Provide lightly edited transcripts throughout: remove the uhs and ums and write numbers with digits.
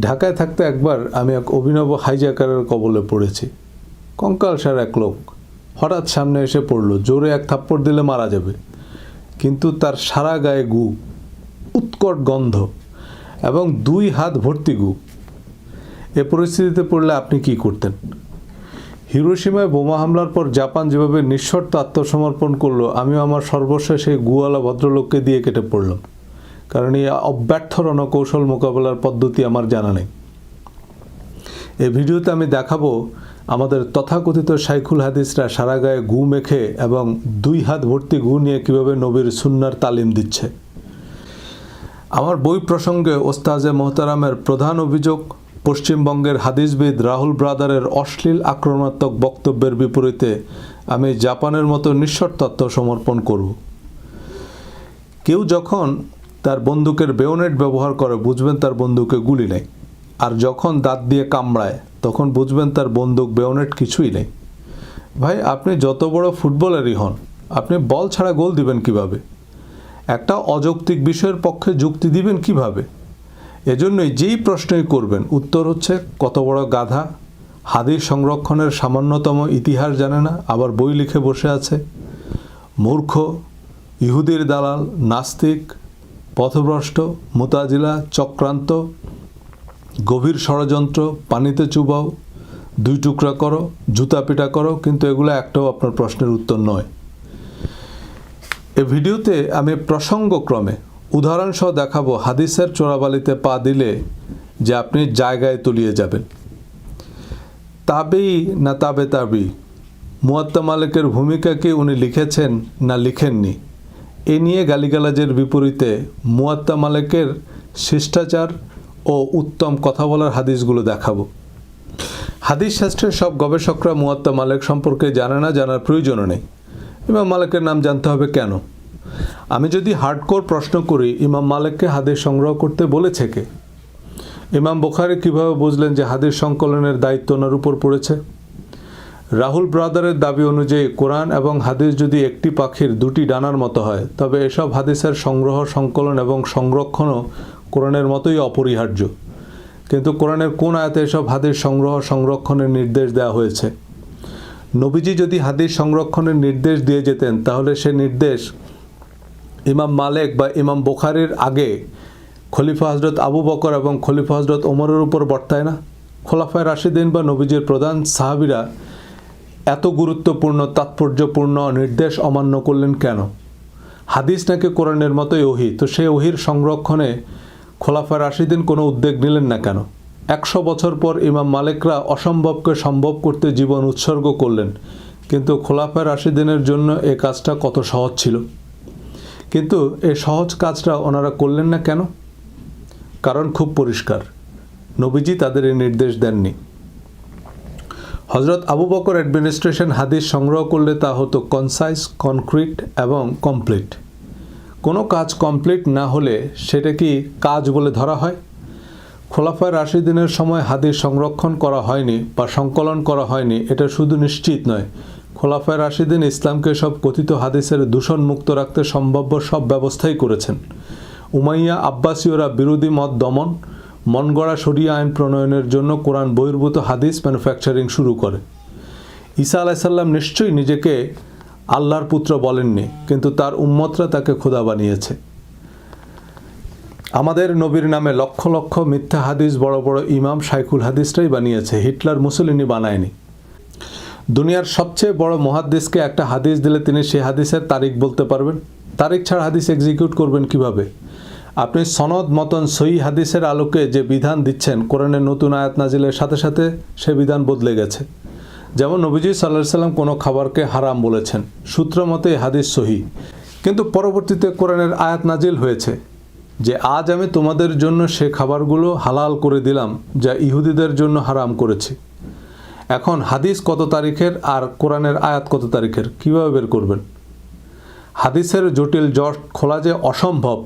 ঢাকায় থাকতে একবার আমি এক অভিনব হাইজ্যাকারের কবলে পড়েছি। কঙ্কালসার এক লোক হঠাৎ সামনে এসে পড়ল, জোরে এক থাপ্পড় দিলে মারা যাবে, কিন্তু তার সারা গায়ে গু, উৎকট গন্ধ এবং 2 হাত ভর্তি গু। এ পরিস্থিতিতে পড়লে আপনি কি করতেন? হিরোশিমায় বোমা হামলার পর জাপান যেভাবে নিঃশর্ত আত্মসমর্পণ করলো, আমিও আমার সর্বশেষ এই গুওয়ালা ভদ্রলোককে দিয়ে কেটে পড়লাম, কারণ এই অব্যর্থ রণকৌশল মোকাবেলার পদ্ধতি আমার জানা নেই। এই ভিডিওতে আমি দেখাবো আমাদের তথাকথিত শাইখুল হাদিসরা সারা গায়ে গু মেখে এবং 2 হাত ভর্তি গু নিয়ে কীভাবে নবীর সুন্নার তালিম দিচ্ছে। আমার বই প্রসঙ্গে ওস্তাজে মোহতারামের প্রধান অভিযোগ, পশ্চিমবঙ্গের হাদিসবিদ রাহুল ব্রাদারের অশ্লীল আক্রমণাত্মক বক্তব্যের বিপরীতে আমি জাপানের মতো নিঃশর্ত আত্মসমর্পণ করব। কেউ যখন তার বন্দুকের বেয়োনেট ব্যবহার করে, বুঝবেন তার বন্দুকে গুলি নেই, আর যখন দাঁত দিয়ে কামড়ায় তখন বুঝবেন তার বন্দুক বেয়োনেট কিছুই নেই। ভাই, আপনি যত বড় ফুটবলারই হন, আপনি বল ছাড়া গোল দিবেন কিভাবে? একটা অযৌক্তিক বিষয়ের পক্ষে যুক্তি দিবেন কিভাবে? এজন্যই যেই প্রশ্নই করবেন উত্তর হচ্ছে কত বড় গাধা, হাদিস সংরক্ষণের সামান্যতম ইতিহাস জানে না, আবার বই লিখে বসে আছে, মূর্খ, ইহুদির দালাল, নাস্তিক, পথভ্রষ্ট, মুতাজিলা, চক্রান্ত, গভীর ষড়যন্ত্র, পানিতে চুবাও, 2 টুকরা করো, জুতা পিটা করো, কিন্তু এগুলো একটাও আপনার প্রশ্নের উত্তর নয়। এই ভিডিওতে আমি প্রসঙ্গক্রমে উদাহরণসহ দেখাবো হাদিসের চোরাবালিতে পা দিলে যে আপনি জায়গায় তলিয়ে যাবেন। তাবেই না তাবি মুয়াত্তা মালিকের ভূমিকা কি উনি লিখেছেন না লিখেননি, এ নিয়ে গালিগালাজের বিপরীতে মুয়াত্তা মালিকের শিষ্টাচার ও উত্তম কথা বলার হাদিসগুলো দেখাবো। হাদিস শাস্ত্রের সব গবেষকরা মুয়াত্তা মালিক সম্পর্কে জানে না, জানার প্রয়োজনও নেই। ইমাম মালিকের নাম জানতে হবে কেন? আমি যদি হার্ডকোর প্রশ্ন করি, ইমাম মালিককে হাদিস সংগ্রহ করতে বলেছে কে? ইমাম বুখারী কীভাবে বুঝলেন যে হাদিস সংকলনের দায়িত্ব ওনার উপর পড়েছে? রাহুল ব্রাদারের দাবি অনুযায়ী কোরআন এবং হাদিস যদি একটি পাখির 2টি ডানার মতো হয়, তবে এসব হাদিসের সংগ্রহ, সংকলন এবং সংরক্ষণও কোরআনের মতোই অপরিহার্য। কিন্তু কোরআনের কোন আয়াতে এসব হাদিস সংগ্রহ, সংরক্ষণের নির্দেশ দেওয়া হয়েছে? নবীজি যদি হাদিস সংরক্ষণের নির্দেশ দিয়ে যেতেন, তাহলে সে নির্দেশ ইমাম মালিক বা ইমাম বুখারীর আগে খলিফা হজরত আবু বকর এবং খলিফা হজরত ওমরের উপর বর্তায় না? খোলাফায়ে রাশিদিন বা নবীজির প্রধান সাহাবীরা এত গুরুত্বপূর্ণ, তাৎপর্যপূর্ণ নির্দেশ অমান্য করলেন কেন? হাদিস নাকি কোরআনের মতোই ওহী, তো সেই ওহীর সংরক্ষণে খোলাফায়ে রাশিদিন কোনো উদ্যোগ নিলেন না কেন? 100 বছর পর ইমাম মালিকরা অসম্ভবকে সম্ভব করতে জীবন উৎসর্গ করলেন, কিন্তু খোলাফায়ে রাশিদিনের জন্য এই কাজটা কত সহজ ছিল। কিন্তু এই সহজ কাজটা ওনারা করলেন না কেন? কারণ খুব পরিষ্কার, নবীজি তাদের এই নির্দেশ দেননি। হজরত আবু বকর অ্যাডমিনিস্ট্রেশন হাদিস সংগ্রহ করলে তা হতো কনসাইজ, কনক্রিট এবং কমপ্লিট। কোনো কাজ কমপ্লিট না হলে সেটা কি কাজ বলে ধরা হয়? খোলাফায়ে রাশিদিনের সময় হাদিস সংরক্ষণ করা হয়নি বা সংকলন করা হয়নি, এটা শুধু নিশ্চিত নয়, খোলাফায়ে রাশিদিন ইসলামকে সব কথিত হাদিসের দূষণ মুক্ত রাখতে সম্ভাব্য সব ব্যবস্থাই করেছেন। উমাইয়া আব্বাসীয়রা বিরোধী মত দমন, মনগড়া শরিয়া আইন প্রণয়নের জন্য কোরআন বহির্ভূত হাদিস ম্যানুফ্যাকচারিং শুরু করে। ঈসা আলাইসাল্লাম নিশ্চয়ই নিজেকে আল্লাহর পুত্র বলেননি, কিন্তু তার উম্মতরা তাকে খোদা বানিয়েছে। আমাদের নবীর নামে লক্ষ লক্ষ মিথ্যা হাদিস বড় বড় ইমাম শাইখুল হাদিসরাই বানিয়েছে, হিটলার মুসলিনি বানায়নি। দুনিয়ার সবচেয়ে বড় মুহাদ্দিসকে একটা হাদিস দিলে তিনি সেই হাদিসের তারিখ বলতে পারবেন? তারিখ ছাড়া হাদিস এক্সিকিউট করবেন কিভাবে? আপনি সনদ মতন সহি হাদিসের আলোকে যে বিধান দিচ্ছেন, কোরআনের নতুন আয়াত নাজিলের সাথে সাথে সে বিধান বদলে গেছে। যেমন নবীজি সাল্লাল্লাহু আলাইহি সাল্লাম কোনো খাবারকে হারাম বলেছেন, সূত্র মতে হাদিস সহি, কিন্তু পরবর্তীতে কোরআনের আয়াত নাজিল হয়েছে যে আজ আমি তোমাদের জন্য সে খাবারগুলো হালাল করে দিলাম যা ইহুদিদের জন্য হারাম করেছি। এখন হাদিস কত তারিখের আর কোরআনের আয়াত কত তারিখের কীভাবে বের করবেন? হাদিসের জটিল জট খোলা যে অসম্ভব,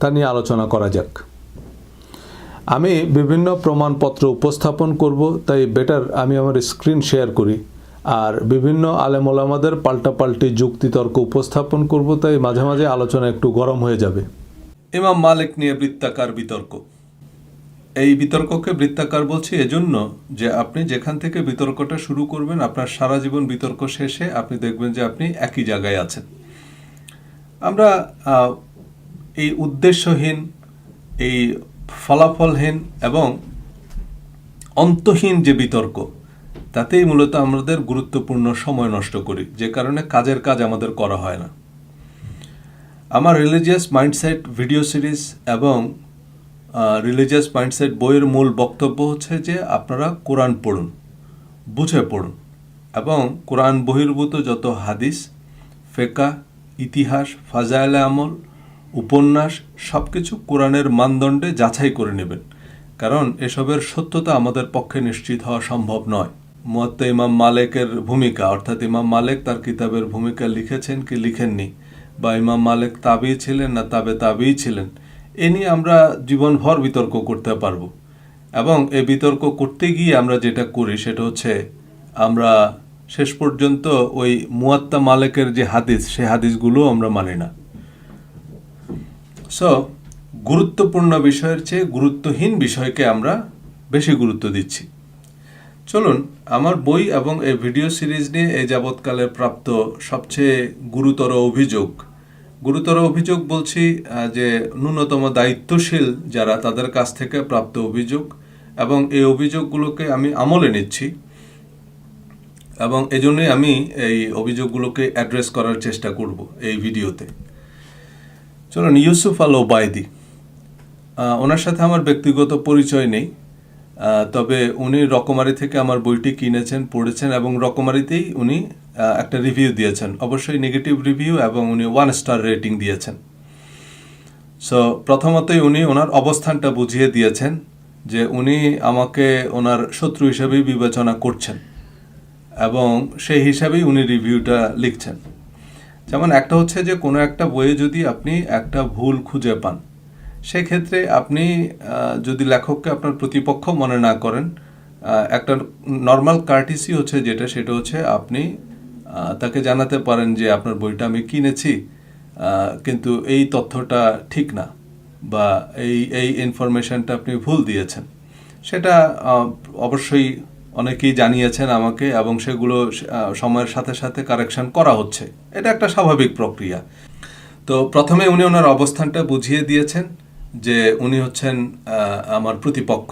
তা নিয়ে আলোচনা করা যাক। আমি বিভিন্ন প্রমাণপত্র উপস্থাপন করব, তাই বেটার আমি আমার স্ক্রিন শেয়ার করি, আর বিভিন্ন আলেম ওলামাদের পাল্টাপাল্টি যুক্তিতর্ক উপস্থাপন করব, তাই মাঝে মাঝে আলোচনা একটু গরম হয়ে যাবে। ইমাম মালিক নিয়ে বৃত্তাকার বিতর্ক। এই বিতর্ককে বৃত্তাকার বলছি এজন্য যে আপনি যেখান থেকে বিতর্কটা শুরু করবেন আপনার সারা জীবন বিতর্ক শেষে আপনি দেখবেন যে আপনি একই জায়গায় আছেন। আমরা এই উদ্দেশ্যহীন, এই ফলাফলহীন এবং অন্তহীন যে বিতর্ক, তাতেই মূলত আমাদের গুরুত্বপূর্ণ সময় নষ্ট করি, যে কারণে কাজের কাজ আমাদের করা হয় না। আমার রিলিজিয়াস মাইন্ডসেট ভিডিও সিরিজ এবং রিলিজিয়াস মাইন্ডসেট বইয়ের মূল বক্তব্য হচ্ছে যে আপনারা কোরআন পড়ুন, বুঝে পড়ুন এবং কোরআন বহির্ভূত যত হাদিস, ফেকা, ইতিহাস, ফাজায়েলে আমল, উপন্যাস সব কিছু কোরআনের মানদণ্ডে যাচাই করে নেবেন, কারণ এসবের সত্যতা আমাদের পক্ষে নিশ্চিত হওয়া সম্ভব নয়। মুয়াত্তা ইমাম মালিকের ভূমিকা, অর্থাৎ ইমাম মালিক তার কিতাবের ভূমিকা লিখেছেন কি লিখেননি, বা ইমাম মালিক তাবি ছিলেন না তাবেই ছিলেন, এ নিয়ে আমরা জীবনভর বিতর্ক করতে পারবো। এবং এই বিতর্ক করতে গিয়ে আমরা যেটা করি সেটা হচ্ছে আমরা শেষ পর্যন্ত ওই মুয়াত্তা মালিকের যে হাদিস, সে হাদিসগুলো আমরা মানি না। সো গুরুত্বপূর্ণ বিষয়ের চেয়ে গুরুত্বহীন বিষয়কে আমরা বেশি গুরুত্ব দিচ্ছি। চলুন আমার বই এবং এই ভিডিও সিরিজ নিয়ে এই যাবৎকালে প্রাপ্ত সবচেয়ে গুরুতর অভিযোগ বলছি যে ন্যূনতম দায়িত্বশীল যারা, তাদের কাছ থেকে প্রাপ্ত অভিযোগ, এবং এই অভিযোগগুলোকে আমি আমলে নিচ্ছি এবং এজন্যই আমি এই অভিযোগগুলোকে অ্যাড্রেস করার চেষ্টা করব এই ভিডিওতে। চলুন, ইউসুফ আল ওবায়দি, ওনার সাথে আমার ব্যক্তিগত পরিচয় নেই, তবে উনি রকমারি থেকে আমার বইটি কিনেছেন, পড়েছেন এবং রকমারিতেই উনি একটা রিভিউ দিয়েছেন, অবশ্যই নেগেটিভ রিভিউ, এবং উনি 1 স্টার রেটিং দিয়েছেন। সো প্রথমতই উনি ওনার অবস্থানটা বুঝিয়ে দিয়েছেন যে উনি আমাকে ওনার শত্রু হিসেবেই বিবেচনা করছেন এবং সেই হিসাবেই উনি রিভিউটা লিখছেন। যেমন একটা হচ্ছে যে কোনো একটা বইয়ে যদি আপনি একটা ভুল খুঁজে পান, সেক্ষেত্রে আপনি যদি লেখককে আপনার প্রতিপক্ষ মনে না করেন, একটা নর্মাল কার্টিসি হচ্ছে যেটা, সেটা হচ্ছে আপনি তাকে জানাতে পারেন যে আপনার বইটা আমি কিনেছি, কিন্তু এই তথ্যটা ঠিক না, বা এই ইনফরমেশনটা আপনি ভুল দিয়েছেন। সেটা অবশ্যই অনেকেই জানিয়েছেন আমাকে এবং সেগুলো সময়ের সাথে সাথে কারেকশন করা হচ্ছে, এটা একটা স্বাভাবিক প্রক্রিয়া। তো প্রথমে উনি ওনার অবস্থানটা বুঝিয়ে দিয়েছেন যে উনি হচ্ছেন আমার প্রতিপক্ষ,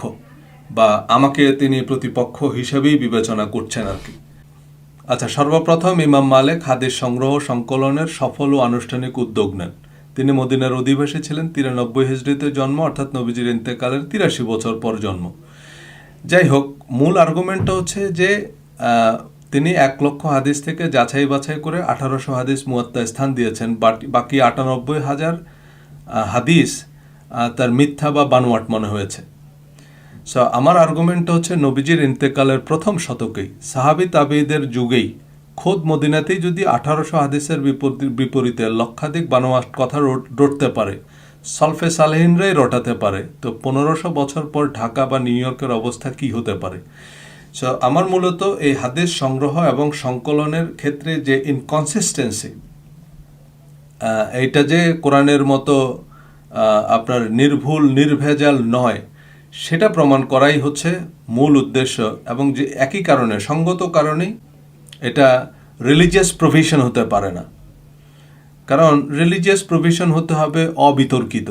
বা আমাকে তিনি প্রতিপক্ষ হিসেবেই বিবেচনা করছেন আর কি। আচ্ছা, সর্বপ্রথম ইমাম মালিক হাদিস সংগ্রহ সংকলনের সফল ও আনুষ্ঠানিক উদ্যোগ নেন। তিনি মদিনার অধিবাসী ছিলেন, 93 হিজরিতে জন্ম, অর্থাৎ নবীজির ইন্তেকালের 83 বছর পর জন্ম। যাই হোক, মূল আর্গুমেন্টটা হচ্ছে যে তিনি 1 লক্ষ হাদিস থেকে যাচাই বাছাই করে 1800 হাদিস মুয়াত্তা স্থান দিয়েছেন, বাকি 98,000 হাদিস তার মিথ্যা বা বানোয়াট মনে হয়েছে। সো আমার আর্গুমেন্টটা হচ্ছে নবীজির ইন্তেকালের প্রথম শতকেই, সাহাবি তাবেঈদের যুগেই, খোদ মদিনাতেই যদি 1800 হাদিসের বিপরীতে লক্ষাধিক বানোয়াট কথা রটতে পারে, সলফে সালেহিনরাই রটাতে পারে, তো 1500 বছর পর ঢাকা বা নিউ ইয়র্কের অবস্থা কি হতে পারে। সো আমার মূলত এই হাদিস সংগ্রহ এবং সংকলনের ক্ষেত্রে যে ইনকনসিস্টেন্সি, এইটা যে কোরআনের মতো আপনার নির্ভুল নির্ভেজাল নয়, সেটা প্রমাণ করাই হচ্ছে মূল উদ্দেশ্য। এবং যে একই কারণে, সঙ্গত কারণেই এটা রিলিজিয়াস প্রভিশন হতে পারে না, কারণ রিলিজিয়াস প্রভিশন হতে হবে অবিতর্কিত।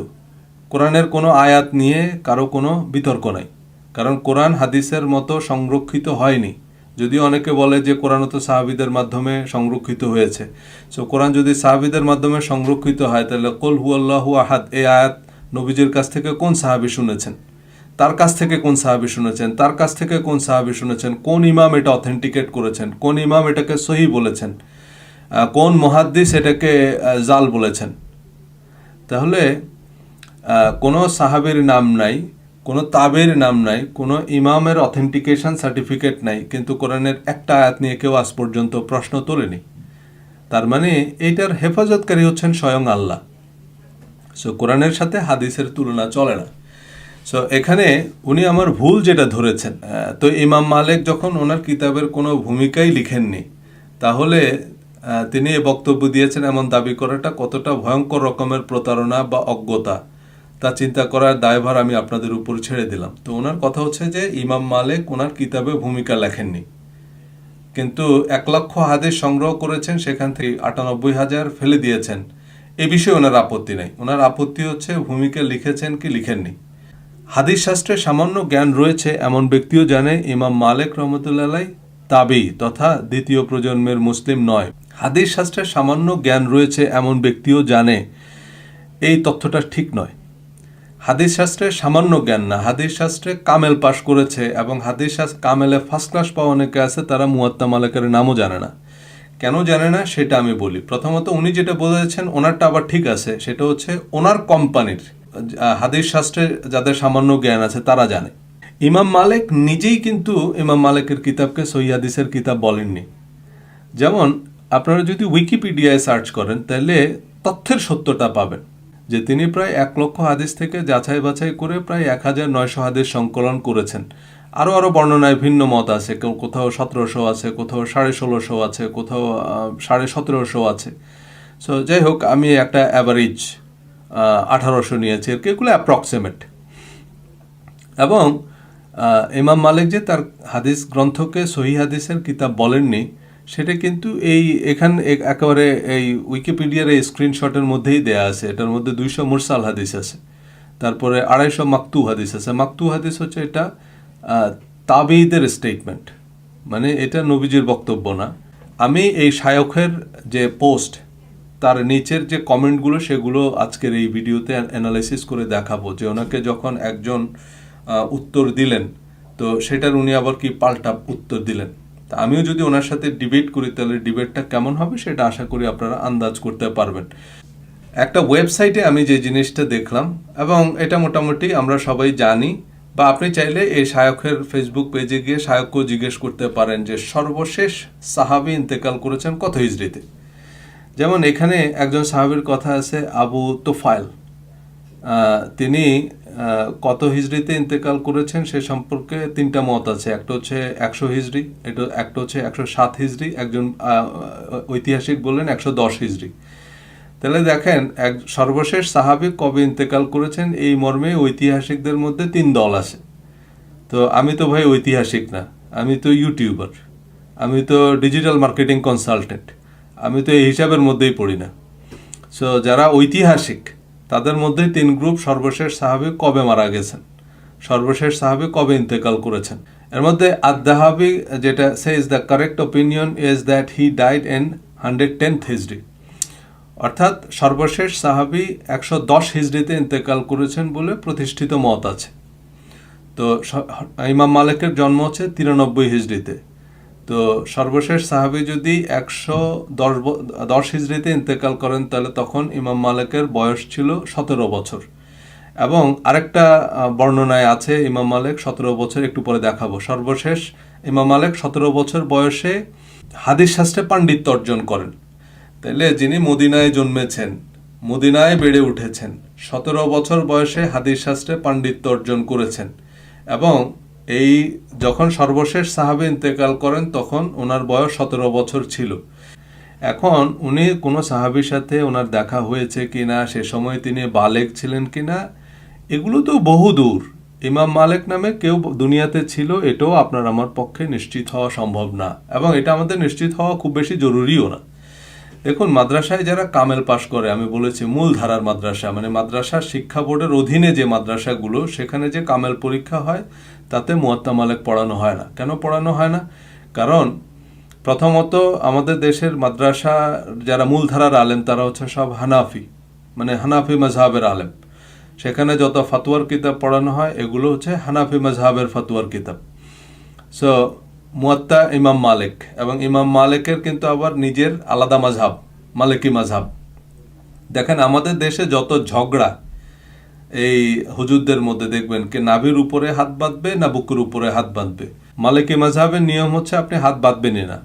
কোরআনের কোনো আয়াত নিয়ে কারো কোনো বিতর্ক নাই, কারণ কোরআন হাদিসের মতো সংরক্ষিত হয়নি। যদিও অনেকে বলে যে কোরআন তো সাহাবীদের মাধ্যমে সংরক্ষিত হয়েছে। সো কোরআন যদি সাহাবীদের মাধ্যমে সংরক্ষিত হয়, তাহলে কুল হুয়াল্লাহু আহাদ এই আয়াত নবীজির কাছ থেকে কোন সাহাবী শুনেছেন, তার কাছ থেকে কোন সাহাবী শুনেছেন, তার কাছ থেকে কোন সাহাবী শুনেছেন, কোন ইমাম এটা অথেন্টিকেট করেছেন, কোন ইমাম এটাকে সহি বলেছেন, কোন মুহাদ্দিস এটাকে জাল বলেছেন। তাহলে কোনো সাহাবীর নাম নাই, কোনো তাবের নাম নাই, কোনো ইমামের অথেন্টিকেশন সার্টিফিকেট নাই, কিন্তু কোরআনের একটা আয়াত নিয়ে কেউ আজ পর্যন্ত প্রশ্ন তোলেনি। তার মানে এইটার হেফাজতকারী হচ্ছেন স্বয়ং আল্লাহ। সো কোরআনের সাথে হাদিসের তুলনা চলে না। সো এখানে উনি আমার ভুল যেটা ধরেছেন, তো ইমাম মালিক যখন ওনার কিতাবের কোনো ভূমিকাই লিখেননি, তাহলে তিনি এ বক্তব্য দিয়েছেন এমন দাবি করাটা কতটা ভয়ঙ্কর রকমের প্রতারণা বা অজ্ঞতা, তা চিন্তা করার দায়ভার আমি আপনাদের উপর ছেড়ে দিলাম। তো ওনার কথা হচ্ছে যে ইমাম মালিক ওনার কিতাবে ভূমিকা লেখেননি, কিন্তু 1,00,000 হাদিস সংগ্রহ করেছেন, সেখান থেকে 98,000 ফেলে দিয়েছেন। এ বিষয়ে ওনার আপত্তি নেই। ওনার আপত্তি হচ্ছে ভূমিকা লিখেছেন কি লিখেননি। হাদিস শাস্ত্রে সামান্য জ্ঞান রয়েছে এমন ব্যক্তিও জানে ইমাম মালিক রহমতুল্লাহ আলাইহি তাবি তথা দ্বিতীয় প্রজন্মের মুসলিম নয়। হাদিস শাস্ত্রে সামান্য জ্ঞান রয়েছে এমন ব্যক্তিও জানে এই তথ্যটা ঠিক নয়। হাদিস শাস্ত্রে সামান্য জ্ঞান না, হাদিস শাস্ত্রে কামেল পাশ করেছে এবং হাদিস শাস্ত্র কামেলে ফার্স্ট ক্লাস পাওয়া অনেকে আছে, তারা মুয়াত্তা মালিকের নামও জানে না। কেন জানে না সেটা আমি বলি। প্রথমত উনি যেটা বলেছেন ওনারটা আবার ঠিক আছে, সেটা হচ্ছে ওনার কোম্পানির হাদিস শাস্ত্রে যাদের সামান্য জ্ঞান আছে তারা জানে। ইমাম মালিক নিজেই কিন্তু ইমাম মালিকের কিতাবকে সহিহ হাদিসের কিতাব বলেননি। যেমন আপনারা যদি উইকিপিডিয়ায় সার্চ করেন তাহলে তথ্যের সত্যতা পাবেন যে তিনি প্রায় 1,00,000 হাদিস থেকে যাচাই বাছাই করে প্রায় 1,900 হাদিস সংকলন করেছেন। আরও বর্ণনায় ভিন্ন মত আছে, কোথাও 1700 আছে, কোথাও 1650 আছে, কোথাও 1750 আছে। সো যাই হোক, আমি একটা অ্যাভারেজ 1800 নিয়েছি, এগুলো অ্যাপ্রক্সিমেট। এবং ইমাম মালিক যে তার হাদিস গ্রন্থকে সহিহ হাদিসের কিতাব বলেননি, সেটা কিন্তু একেবারে এই উইকিপিডিয়ার এই স্ক্রিনশটের মধ্যেই দেয়া আছে। এটার মধ্যে 200 মুরসাল হাদিস আছে, তারপরে 250 মাকতু হাদিস আছে। মাকতু হাদিস হচ্ছে এটা তাবেঈদের স্টেটমেন্ট, মানে এটা নবীজির বক্তব্য না। আমি এই শায়খের যে পোস্ট তার নিচের যে কমেন্টগুলো সেগুলো আজকের এই ভিডিওতে অ্যানালাইসিস করে দেখাবো, যে ওনাকে যখন একজন উত্তর দিলেন তো সেটার উনি আবার কি পাল্টা উত্তর দিলেন। তা আমিও যদি ওনার সাথে ডিবেট করি তাহলে ডিবেটটা কেমন হবে সেটা আশা করি আপনারা আন্দাজ করতে পারবেন। একটা ওয়েবসাইটে আমি যে জিনিসটা দেখলাম, এবং এটা মোটামুটি আমরা সবাই জানি, বা আপনি চাইলে এই শায়খের ফেসবুক পেজে গিয়ে শায়ককেও জিজ্ঞেস করতে পারেন যে সর্বশেষ সাহাবী ইন্তেকাল করেছেন কত হিজরিতে। যেমন এখানে একজন সাহাবীর কথা আছে আবু তোফাইল, তিনি কত হিজরিতে ইন্তেকাল করেছেন সে সম্পর্কে 3টা মত আছে। একটা হচ্ছে 100 হিজরি, একটা হচ্ছে 107 হিজরি, একজন ঐতিহাসিক বললেন 110 হিজরি। তাহলে দেখেন সর্বশেষ সাহাবী কবে ইন্তেকাল করেছেন এই মর্মে ঐতিহাসিকদের মধ্যে 3 দল আছে। তো আমি তো ভাই ঐতিহাসিক না, আমি তো ইউটিউবার, আমি তো ডিজিটাল মার্কেটিং কনসালটেন্ট, আমি তো এই হিসাবের মধ্যেই পড়ি না। সো যারা ঐতিহাসিক তাদের মধ্যে 3 গ্রুপ, সর্বশেষ সাহাবী কবে মারা গেছেন, সর্বশেষ সাহাবী কবে ইন্তেকাল করেছেন। এর মধ্যে আদ-দাহাবি যেটা says the correct opinion is that he died in 110th হিজরি, অর্থাৎ সর্বশেষ সাহাবী 110 হিজরিতে ইন্তেকাল করেছেন বলে প্রতিষ্ঠিত মত আছে। তো ইমাম মালিকের জন্ম হচ্ছে 93 হিজরিতে। তো সর্বশেষ সাহাবী যদি 110 হিজরিতে ইন্তেকাল করেন তাহলে তখন ইমাম মালিকের বয়স ছিল 17 বছর। এবং আরেকটা বর্ণনায় আছে ইমাম মালিক 17 বছর, একটু পরে দেখাবো। সর্বশেষ ইমাম মালিক 17 বছর বয়সে হাদিস শাস্ত্রে পাণ্ডিত্য অর্জন করেন। তাইলে যিনি মদিনায় জন্মেছেন, মদিনায় বেড়ে উঠেছেন, 17 বছর বয়সে হাদিস শাস্ত্রে পাণ্ডিত্য অর্জন করেছেন, এবং এই যখন সর্বশেষ সাহাবী ইন্তেকাল করেন তখন ওনার বয়স 17 বছর ছিল। এখন উনি কোনো সাহাবীর সাথে ওনার দেখা হয়েছে কিনা, সে সময় তিনি বালেগ ছিলেন কিনা, এগুলো তো বহু দূর। ইমাম মালিক নামে কেউ দুনিয়াতে ছিল এটাও আপনার আমার পক্ষে নিশ্চিত হওয়া সম্ভব না, এবং এটা আমাদের নিশ্চিত হওয়া খুব বেশি জরুরিও না। দেখুন, মাদ্রাসায় যারা কামেল পাশ করে, আমি বলেছি মূল ধারার মাদ্রাসা, মানে মাদ্রাসার শিক্ষা বোর্ডের অধীনে যে মাদ্রাসাগুলো, সেখানে যে কামেল পরীক্ষা হয় তাতে মুয়াত্তা মালিক পড়ানো হয় না। কেন পড়ানো হয় না? কারণ প্রথমত আমাদের দেশের মাদ্রাসা যারা মূল ধারার আলেম তারা হচ্ছে সব হানাফি, মানে হানাফি মাজহাবের আলেম। সেখানে যত ফাতোয়ার কিতাব পড়ানো হয় এগুলো হচ্ছে হানাফি মাজহাবের ফাতোয়ার কিতাব। সো মুয়াত্তা ইমাম মালিক, এবং ইমাম মালিকের কিন্তু আবার নিজের আলাদা মাজহাব, মালিকি মাজহাব। দেখেন আমাদের দেশে যত ঝগড়া এই হুজুরদের মধ্যে, দেখবেন কে নাভির উপরে হাত বাঁধবে না বুকের উপরে হাত বাঁধবে। মালিকি মাজহাবের নিয়ম হচ্ছে আপনি হাত বাঁধবেনই না।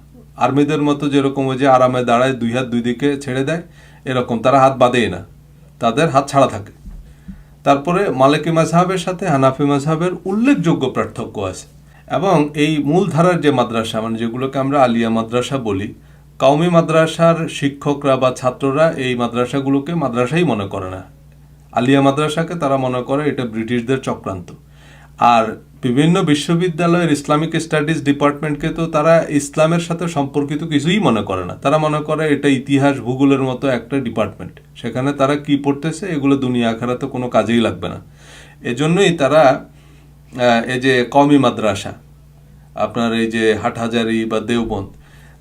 আর্মিদের মতো যেরকম ওই যে আরামে দাঁড়ায়, 2 হাত 2 দিকে ছেড়ে দেয়, এরকম তারা হাত বাঁধেই না, তাদের হাত ছাড়া থাকে। তারপরে মালিকি মাজহাবের সাথে হানাফি মাজহাবের উল্লেখযোগ্য পার্থক্য আছে। এবং এই মূল ধারার যে মাদ্রাসা, মানে যেগুলোকে আমরা আলিয়া মাদ্রাসা বলি, কওমি মাদ্রাসার শিক্ষকরা বা ছাত্ররা এই মাদ্রাসাগুলোকে মাদ্রাসাই মনে করে না। আলিয়া মাদ্রাসাকে তারা মনে করে এটা ব্রিটিশদের চক্রান্ত। আর বিভিন্ন বিশ্ববিদ্যালয়ের ইসলামিক স্টাডিজ ডিপার্টমেন্টকে তো তারা ইসলামের সাথে সম্পর্কিত কিছুই মনে করে না, তারা মনে করে এটা ইতিহাস ভূগোলের মতো একটা ডিপার্টমেন্ট, সেখানে তারা কি পড়তেছে এগুলো দুনিয়া আখেরাতে কোনো কাজেই লাগবে না। এজন্যই তারা এই যে কওমি মাদ্রাসা, আপনার এই যে হাটহাজারি বা দেওবন্দ,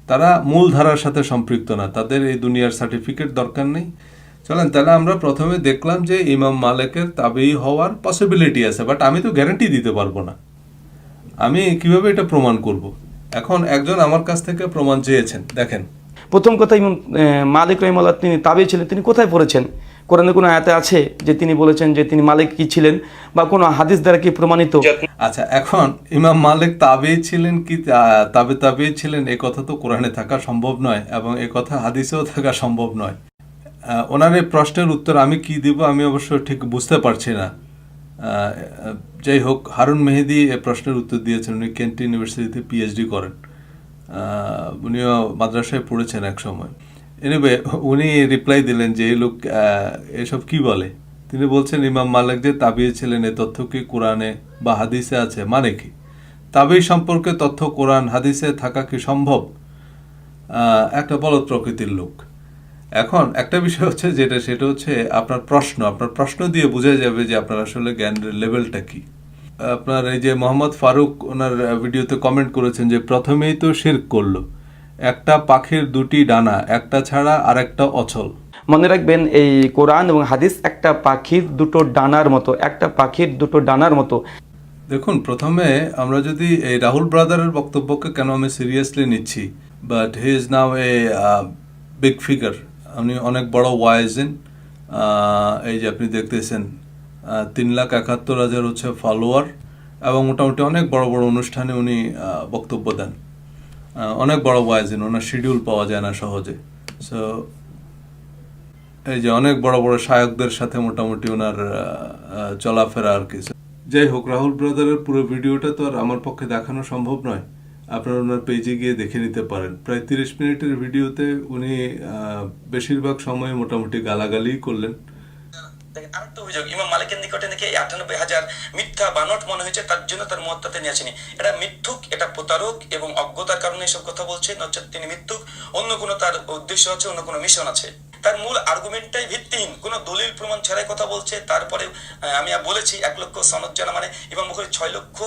তারা মূল ধারার সাথে সম্পৃক্ত না, তাদের এই দুনিয়ার সার্টিফিকেট দরকার নেই। চলেন তাহলে আমরা প্রথমে দেখলাম যে ইমাম মালিকের তাবেঈ হওয়ার পসিবিলিটি আছে, বাট আমি তো গ্যারান্টি দিতে পারবো না, আমি কিভাবে এটা প্রমাণ করব। এখন একজন আমার কাছ থেকে প্রমাণ চেয়েছেন, দেখেন। প্রথম কথা, ইমাম মালিক রাহিমাহুল্লাহ তিনি তাবেঈ ছিলেন, তিনি কোথায় পড়েছেন? কোরআনে কোনো আয়াতে আছে যে তিনি বলেছেন যে তিনি মালিক কি ছিলেন, বা কোনো হাদিস দ্বারা কি প্রমাণিত? আচ্ছা, এখন ইমাম মালিক তাবেঈ ছিলেন কি তাবেঈ ছিলেন এই কথা তো কোরআনে থাকা সম্ভব নয়, এবং এই কথা হাদিসেও থাকা সম্ভব নয়। ওনার এই প্রশ্নের উত্তর আমি কি দিব আমি অবশ্য ঠিক বুঝতে পারছি না। যাই হোক, হারুন মেহেদি এই প্রশ্নের উত্তর দিয়েছেন, উনি কেন্ট ইউনিভার্সিটিতে পিএইচডি করেন, উনিও মাদ্রাসায় পড়েছেন এক সময়। এনিওয়ে, উনি রিপ্লাই দিলেন যে এই লোক এসব কি বলে। তিনি বলছেন ইমাম মালিক যে তাবেঈ ছিলেন এই তথ্য কি কোরআনে বা হাদিসে আছে? মানে কি তাবেঈ সম্পর্কে তথ্য কোরআন হাদিসে থাকা কি সম্ভব? একটা বলদ প্রকৃতির লোক। এখন একটা বিষয় হচ্ছে সেটা হচ্ছে আপনার প্রশ্ন দিয়ে বোঝা যাবে যে আপনার আসলে জ্ঞানের লেভেলটা কি। আপনার এই যে মোহাম্মদ ফারুক ওনার ভিডিওতে কমেন্ট করেছেন যে প্রথমেই তো শিরক করলো, একটা পাখির দুটি ডানা, একটা ছাড়া আর একটা অচল। মনে রাখবেন, এই কোরআন এবং হাদিস একটা পাখির দুটো ডানার মতো, একটা পাখির দুটো ডানার মতো। দেখুন, প্রথমে আমরা যদি এই রাহুল ব্রাদারের বক্তব্যকে কেন আমি সিরিয়াসলি নিচ্ছি, but he is now a big figure, উনি অনেক বড় ওয়াইজেন। এই যে আপনি দেখতেছেন 3,71,000 হচ্ছে ফলোয়ার, এবং মোটামুটি অনেক বড় বড় অনুষ্ঠানে উনি বক্তব্য দেন, অনেক বড় ওয়াইজেন, ওনার শিডিউল পাওয়া যায় না সহজে। সো এই যে অনেক বড় বড় শায়কদের সাথে মোটামুটি ওনার চলাফেরা আর কি। যাই হোক, রাহুল ব্রাদারের পুরো ভিডিওটা তো আর আমার পক্ষে দেখানো সম্ভব নয়, আপনারা ওনার পেজে গিয়ে দেখে নিতে পারেন। প্রায় 30 মিনিটের ভিডিওতে উনি বেশিরভাগ সময় মোটামুটি গালাগালি করলেন। আরেকটা অভিযোগ, ইমাম মালিকের নিকটে নাকি 98,000 মিথ্যা বানট মনে হয়েছে, তার জন্য তার মুওয়াত্তাতে নিয়ে আসেনি। এটা মিথ্যুক, এটা প্রতারক, এবং অজ্ঞতার কারণে এসব কথা বলছে, নচেত তিনি মিথ্যুক, অন্য কোনো তার উদ্দেশ্য আছে, অন্য কোনো মিশন আছে। তার মূল আর্গুমেন্টটাই ভিত্তিহীন, কোনো দলিল প্রমাণ ছাড়াই কথা বলছে। তারপরে আমি বলেছি 1 লক্ষ সনদ জানা, মানে ইমাম বুখারী 6 লক্ষ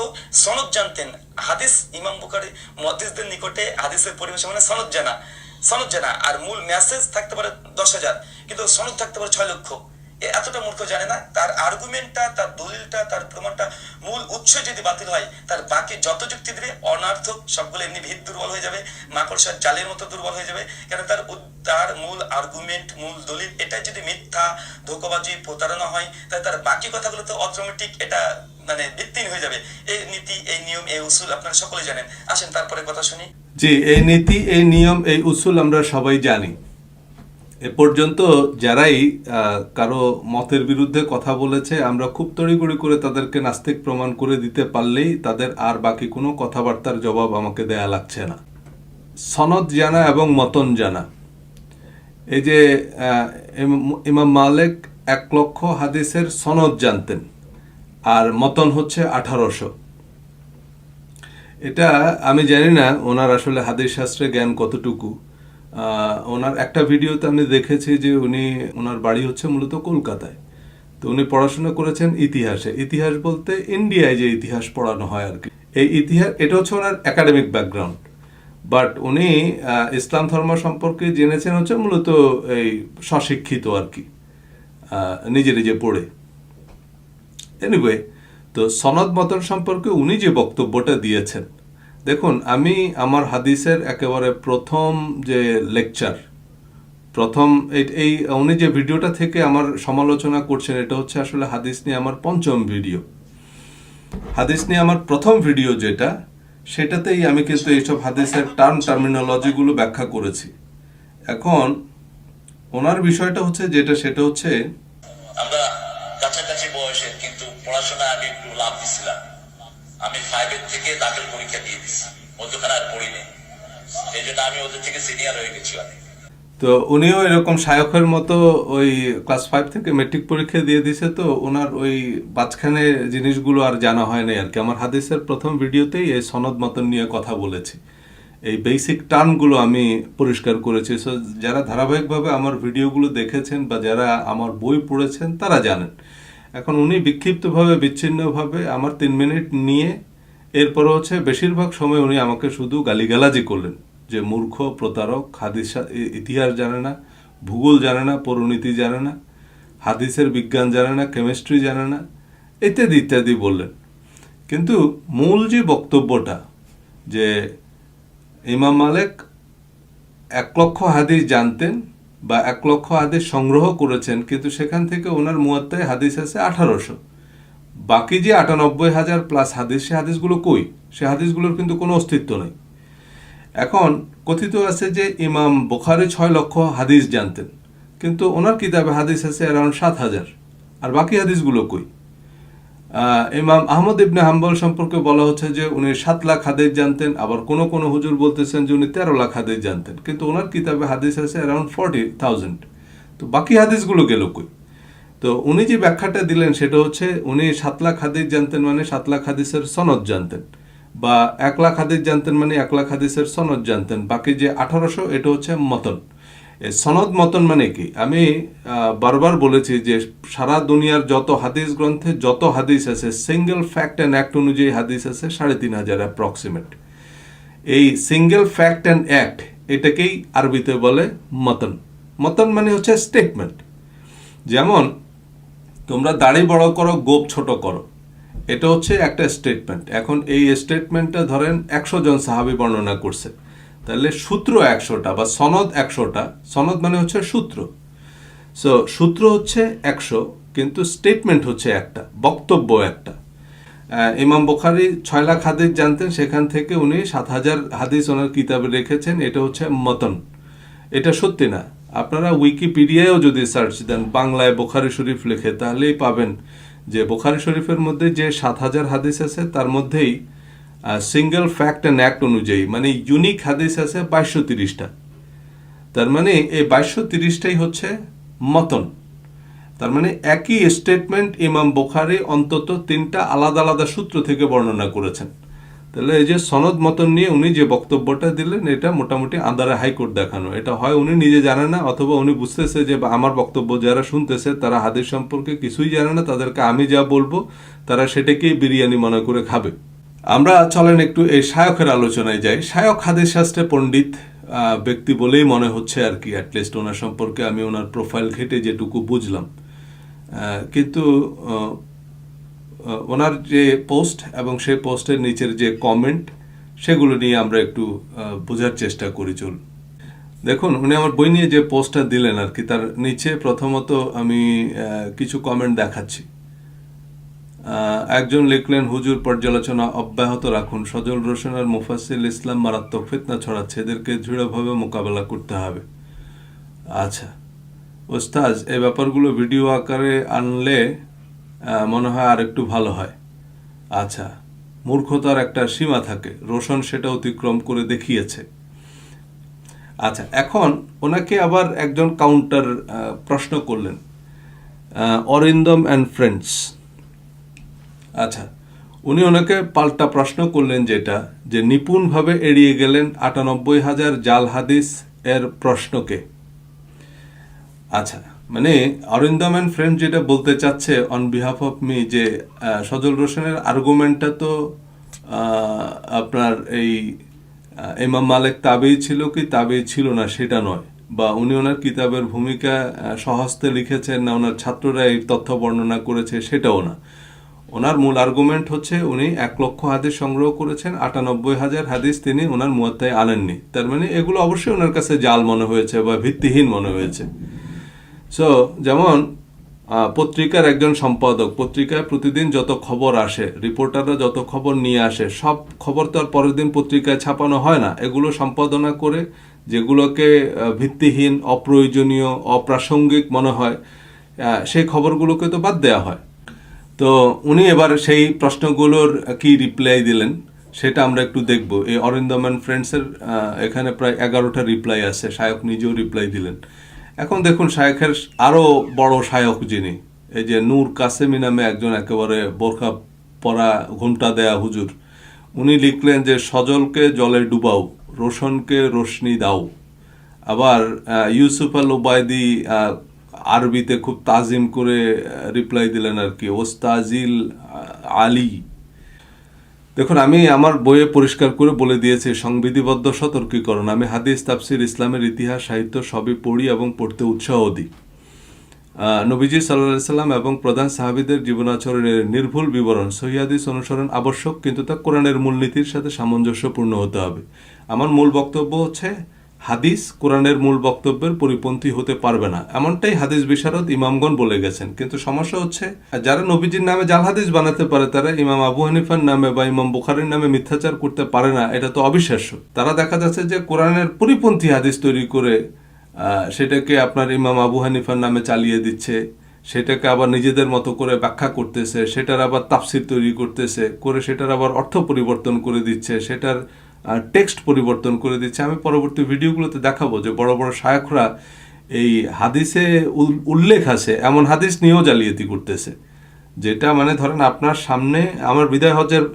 সনদ জানতেন। হাদিস ইমাম বুখারী মুহাদ্দিসদের নিকটে হাদিসের পরিভাষা মানে সনদ জানা, আর মূল মেসেজ থাকতে পারে 10,000, কিন্তু সনদ থাকতে পারে 6 লক্ষ। এতটা মূর্খ জানে না। তার আর্গুমেন্টটা, তার দলিলটা, তার প্রমাণটা, মূল উৎস যদি বাতিল হয়, তার বাকি যত যুক্তি দেবে অনার্থক, সবগুলো এমনি ভিত দুর্বল হয়ে যাবে, মাকড়সার জালের মতো দুর্বল হয়ে যাবে। কেন তার মূল আর্গুমেন্ট, মূল দলিল এটা যদি মিথ্যা, ধোঁকাবাজি, প্রতারণা হয়, তাহলে তার বাকি কথাগুলো তো অটোমেটিক এটা মানে ভিত্তিহীন হয়ে যাবে। এই নীতি, এই নিয়ম, এই উসুল আপনারা সকলে জানেন। আসেন তারপরে কথা শুনি। জি, এই নীতি, এই নিয়ম, এই উসুল আমরা সবাই জানি। এ পর্যন্ত যারাই কারো মতের বিরুদ্ধে কথা বলেছে, আমরা খুব তড়িঘড়ি করে তাদেরকে নাস্তিক প্রমাণ করে দিতে পারলেই তাদের আর বাকি কোনো কথাবার্তার জবাব আমাকে দেয়া লাগছে না। সনদ জানা এবং মতন জানা, এই যে ইমাম মালিক 1 লক্ষ হাদিসের সনদ জানতেন, আর মতন হচ্ছে 1800। এটা আমি জানি না ওনার আসলে হাদিস শাস্ত্রে জ্ঞান কতটুকু। ওনার একটা ভিডিওতে আমি দেখেছি যে ওনার বাড়ি হচ্ছে মূলত কলকাতায়, তো উনি পড়াশোনা করেছেন ইতিহাসে। ইতিহাস বলতে ইন্ডিয়ায় যে ইতিহাস পড়ানো হয় আর কি, এই ইতিহাস, এটা হচ্ছে ওনার একাডেমিক ব্যাকগ্রাউন্ড। বাট উনি ইসলাম ধর্ম সম্পর্কে জেনেছেন হচ্ছে মূলত এই স্বশিক্ষিত আর কি, নিজে পড়ে। এনিওয়ে, তো সনদ মতন সম্পর্কে উনি যে বক্তব্যটা দিয়েছেন, দেখুন, আমি আমার হাদিসের একেবারে প্রথম যে লেকচার, এই উনি যে ভিডিওটা থেকে আমার সমালোচনা করছেন, এটা হচ্ছে আসলে হাদিস নিয়ে আমার 5ম ভিডিও। হাদিস নিয়ে আমার প্রথম ভিডিও যেটা, সেটাতেই আমি কিন্তু এইসব হাদিসের টার্মিনোলজিগুলো ব্যাখ্যা করেছি। এখন ওনার বিষয়টা হচ্ছে সেটা হচ্ছে আমরা কাছাকাছি বয়সের, কিন্তু পড়াশোনা আমি একটু লাভ দিছিলাম। আমি 5 থেকে দাখিল পরীক্ষা দিয়ে দিচ্ছি, মধ্যখানে আর পড়িনি, এই জন্য আমি ওদের থেকে সিনিয়র হয়ে গেছি অনেক। তো উনিও এরকম শায়খের মতো ওই ক্লাস 5 থেকে মেট্রিক পরীক্ষা দিয়ে দিছে, তো ওনার ওই মাঝখানে জিনিসগুলো আর জানা হয় নাই আর কি। আমার হাদিসের প্রথম ভিডিওতেই এই সনদ মতন নিয়ে কথা বলেছি, এই বেসিক টার্মগুলো আমি পরিষ্কার করেছি। সো যারা ধারাবাহিকভাবে আমার ভিডিওগুলো দেখেছেন বা যারা আমার বই পড়েছেন তারা জানেন। এখন উনি বিক্ষিপ্তভাবে বিচ্ছিন্নভাবে আমার 3 মিনিট নিয়ে এরপর হচ্ছে বেশিরভাগ সময় উনি আমাকে শুধু গালিগালাজি করলেন যে মূর্খ, প্রতারক, হাদিস ইতিহাস জানে না, ভূগোল জানে না, পরিণীতি জানে না, হাদিসের বিজ্ঞান জানে না, কেমিস্ট্রি জানে না, ইত্যাদি ইত্যাদি বললেন। কিন্তু মূল যে বক্তব্যটা যে ইমাম মালিক 1 লক্ষ হাদিস জানতেন বা 1 লক্ষ হাদিস সংগ্রহ করেছেন, কিন্তু সেখান থেকে ওনার মুয়াত্তায় হাদিস আছে 1800, বাকি যে 98,000 প্লাস হাদিস, সে হাদিসগুলো কই? সে হাদিসগুলোর কিন্তু কোনো অস্তিত্ব নেই। এখন কথিত আছে যে ইমাম বুখারী 6 লক্ষ হাদিস জানতেন, কিন্তু ওনার কিতাবে হাদিস আছে অ্যারাউন্ড 7,000, আর বাকি হাদিসগুলো কই? ইমাম আহমদ ইবনে হাম্বল সম্পর্কে বলা হচ্ছে যে উনি 7 লাখ হাদিস জানতেন, আবার কোনো কোনো হুজুর বলতেছেন যে উনি 13 লাখ হাদিস জানতেন, কিন্তু ওনার কিতাবে হাদিস আছে অ্যারাউন্ড 40,000। তো বাকি হাদিসগুলো গেল কই? তো উনি যে ব্যাখ্যাটা দিলেন সেটা হচ্ছে উনি 7 লাখ হাদিস জানতেন মানে 7 লাখ হাদিসের সনদ জানতেন, বা 1 লাখ হাদিস জানতেন মানে 1 লাখ হাদিসের সনদ জানতেন, বাকি যে 1800 এটা হচ্ছে মতন। সনদ মতন মানে কি? আমি বারবার বলেছি যে সারা দুনিয়ার যত হাদিস গ্রন্থে যত হাদিস আছে, সিঙ্গেল ফ্যাক্ট অ্যান্ড অ্যাক্ট অনুযায়ী হাদিস আছে 3,500 অ্যাপ্রক্সিমেট। এই সিঙ্গেল ফ্যাক্ট অ্যান্ড অ্যাক্ট এটাকেই আরবিতে বলে মতন। মতন মানে হচ্ছে স্টেটমেন্ট। যেমন তোমরা দাড়ি বড় করো, গোপ ছোট করো, এটা হচ্ছে একটা স্টেটমেন্ট। এখন এই স্টেটমেন্টটা ধরেন 100 জন সাহাবী বর্ণনা করছে, তাহলে সূত্র 100টা বা সনদ 100টা। সনদ মানে হচ্ছে সূত্র। সো সূত্র হচ্ছে 100, কিন্তু স্টেটমেন্ট হচ্ছে একটা, বক্তব্য একটা। ইমাম বুখারী 6 লাখ হাদিস জানতেন, সেখান থেকে উনি 7,000 হাদিস ওনার কিতাবে রেখেছেন, এটা হচ্ছে মতন। এটা সত্যি না। আপনারা উইকিপিডিয়ায়ও যদি সার্চ দেন, বাংলায় বুখারী শরীফ লিখে, তাহলেই পাবেন যে বুখারী শরীফের মধ্যে যে 7,000 হাদিস আছে তার মধ্যেই সিঙ্গেল ফ্যাক্ট অ্যান্ড অ্যাক্ট অনুযায়ী মানে ইউনিক হাদিস আছে 2230টা। তার মানে এই 2230টাই হচ্ছে মতন। তার মানে একই স্টেটমেন্ট ইমাম বুখারী অন্তত 3টা আলাদা আলাদা সূত্র থেকে বর্ণনা করেছেন। তাহলে এই যে সনদ মতন নিয়ে উনি যে বক্তব্যটা দিলেন, এটা মোটামুটি আন্দারে হাইকোর্ট দেখানো। এটা হয় উনি নিজে জানে না, অথবা উনি বুঝতেছে যে আমার বক্তব্য যারা শুনতেছে তারা হাদিস সম্পর্কে কিছুই জানে না, তাদেরকে আমি যা বলবো তারা সেটাকেই বিরিয়ানি মনে করে খাবে। আমরা চলেন একটু এই শায়খের আলোচনায় যাই। শায়খ হাদিস শাস্ত্রে পণ্ডিত ব্যক্তি বলেই মনে হচ্ছে আর কি, অ্যাটলিস্ট ওনার সম্পর্কে আমি ওনার প্রোফাইল ঘেটে যেটুকু বুঝলাম। কিন্তু ওনার যে পোস্ট এবং সেই পোস্টের নিচের যে কমেন্ট, সেগুলো নিয়ে আমরা একটু বোঝার চেষ্টা করি। চল দেখুন, উনি আমার বই নিয়ে যে পোস্টটা দিলেন আর কি, তার নিচে প্রথমত আমি কিছু কমেন্ট দেখাচ্ছি। একজন লিখলেন, হুজুর পর্যালোচনা অব্যাহত রাখুন, সজল রোশন আর মুফাসসিল ইসলাম মারাত্মক ফিতনা ছড়াচ্ছে, এদেরকে দৃঢ়ভাবে মোকাবেলা করতে হবে। আচ্ছা ওস্তাজ, এই ব্যাপারগুলো ভিডিও আকারে আনলে মনে হয় আর একটু ভালো হয়। আচ্ছা, মূর্খতার একটা সীমা থাকে, রোশন সেটা অতিক্রম করে দেখিয়েছে। আচ্ছা, এখন ওনাকে আবার একজন কাউন্টার প্রশ্ন করলেন, অরিন্দম অ্যান্ড ফ্রেন্ডস। আচ্ছা, উনি ওনাকে পাল্টা প্রশ্ন করলেন যেটা, যে নিপুণভাবে এড়িয়ে গেলেন 98,000 জাল হাদিস এর প্রশ্নকে। আচ্ছা, মানে অরিন্দম অ্যান্ড ফ্রেন্ড যেটা বলতে চাচ্ছে অন বিহাফ অফ মি, যে সজল রোশনের আর্গুমেন্টটা তো আপনার এই ইমাম মালিক তাবেই ছিল কি তাবেই ছিল না সেটা নয়, বা উনি ওনার কিতাবের ভূমিকা স্বহস্তে লিখেছেন না ওনার ছাত্ররা এই তথ্য বর্ণনা করেছে সেটাও না। ওনার মূল আর্গুমেন্ট হচ্ছে উনি 1 লক্ষ হাদিস সংগ্রহ করেছেন, 98,000 হাদিস তিনি ওনার মুয়াত্তায় আনেননি। তার মানে এগুলো অবশ্যই ওনার কাছে জাল মনে হয়েছে বা ভিত্তিহীন মনে হয়েছে। সো যেমন পত্রিকার একজন সম্পাদক, পত্রিকায় প্রতিদিন যত খবর আসে, রিপোর্টাররা যত খবর নিয়ে আসে, সব খবর তো আর পরের দিন পত্রিকায় ছাপানো হয় না। এগুলো সম্পাদনা করে যেগুলোকে ভিত্তিহীন, অপ্রয়োজনীয়, অপ্রাসঙ্গিক মনে হয়, সেই খবরগুলোকে তো বাদ দেওয়া হয়। তো উনি এবার সেই প্রশ্নগুলোর কি রিপ্লাই দিলেন, সেটা আমরা একটু দেখব। এই অরিন্দম অ্যান্ড ফ্রেন্ডসের এখানে প্রায় 11টা রিপ্লাই আছে, শায়ক নিজেও রিপ্লাই দিলেন। এখন দেখুন শায়কের আরও বড় শায়ক যিনি, এই যে নূর কাসেমি নামে একজন একেবারে বোরখা পরা ঘোমটা দেয়া হুজুর, উনি লিখলেন যে সজলকে জলে ডুবাও, রোশনকে রোশনি দাও। আবার ইউসুফ আল ওবায়দি আরবিতে খুব তাজিম করে রিপ্লাই দিলেন আর কি, ওস্তাজিল আলী। দেখুন, আমি আমার বইয়ে পরিষ্কার করে বলে দিয়েছি সংবিধিবদ্ধ সতর্কীকরণ, আমি হাদিস, তাফসির, ইসলামের ইতিহাস, সাহিত্য সবই পড়ি এবং পড়তে উৎসাহ দিই। নবীজি সাল্লাল্লাহু আলাইহি সাল্লাম এবং প্রধান সাহাবীদের জীবনাচরণের নির্ভুল বিবরণ সহিহ হাদিস অনুসরণ আবশ্যক, কিন্তু তা কোরআনের মূলনীতির সাথে সামঞ্জস্যপূর্ণ হতে হবে। আমার মূল বক্তব্য হচ্ছে হাদিস কোরআনের মূল বক্তব্যের পরিপন্থী হতে পারবে না, এমনটাই হাদিস বিশারদ ইমামগণ বলে গেছেন। কিন্তু সমস্যা হচ্ছে যারা নবীজির নামে জাল হাদিস বানাতে পারে তারা ইমাম আবু হানিফার নামে বা ইমাম বুখারীর নামে মিথ্যাচার করতে পারে না, এটা তো অবিশ্বাস্য। তারা দেখা যাচ্ছে যে কোরআনের পরিপন্থী হাদিস তৈরি করে সেটাকে আপনার ইমাম আবু হানিফার নামে চালিয়ে দিচ্ছে, সেটাকে আবার নিজেদের মতো করে ব্যাখ্যা করতেছে, সেটার আবার তাফসির তৈরি করতেছে, করে সেটার আবার অর্থ পরিবর্তন করে দিচ্ছে, সেটার টেক্সট পরিবর্তন করে দিচ্ছে। আমি পরবর্তী ভিডিওগুলোতে দেখাবো যে বড় বড় শায়খরা এই হাদিসে উল্লেখ আছে এমন হাদিস নিয়েও জালিয়াতি করতেছে, যেটা মানে ধরেন আপনার সামনে আমার বিদায় হজের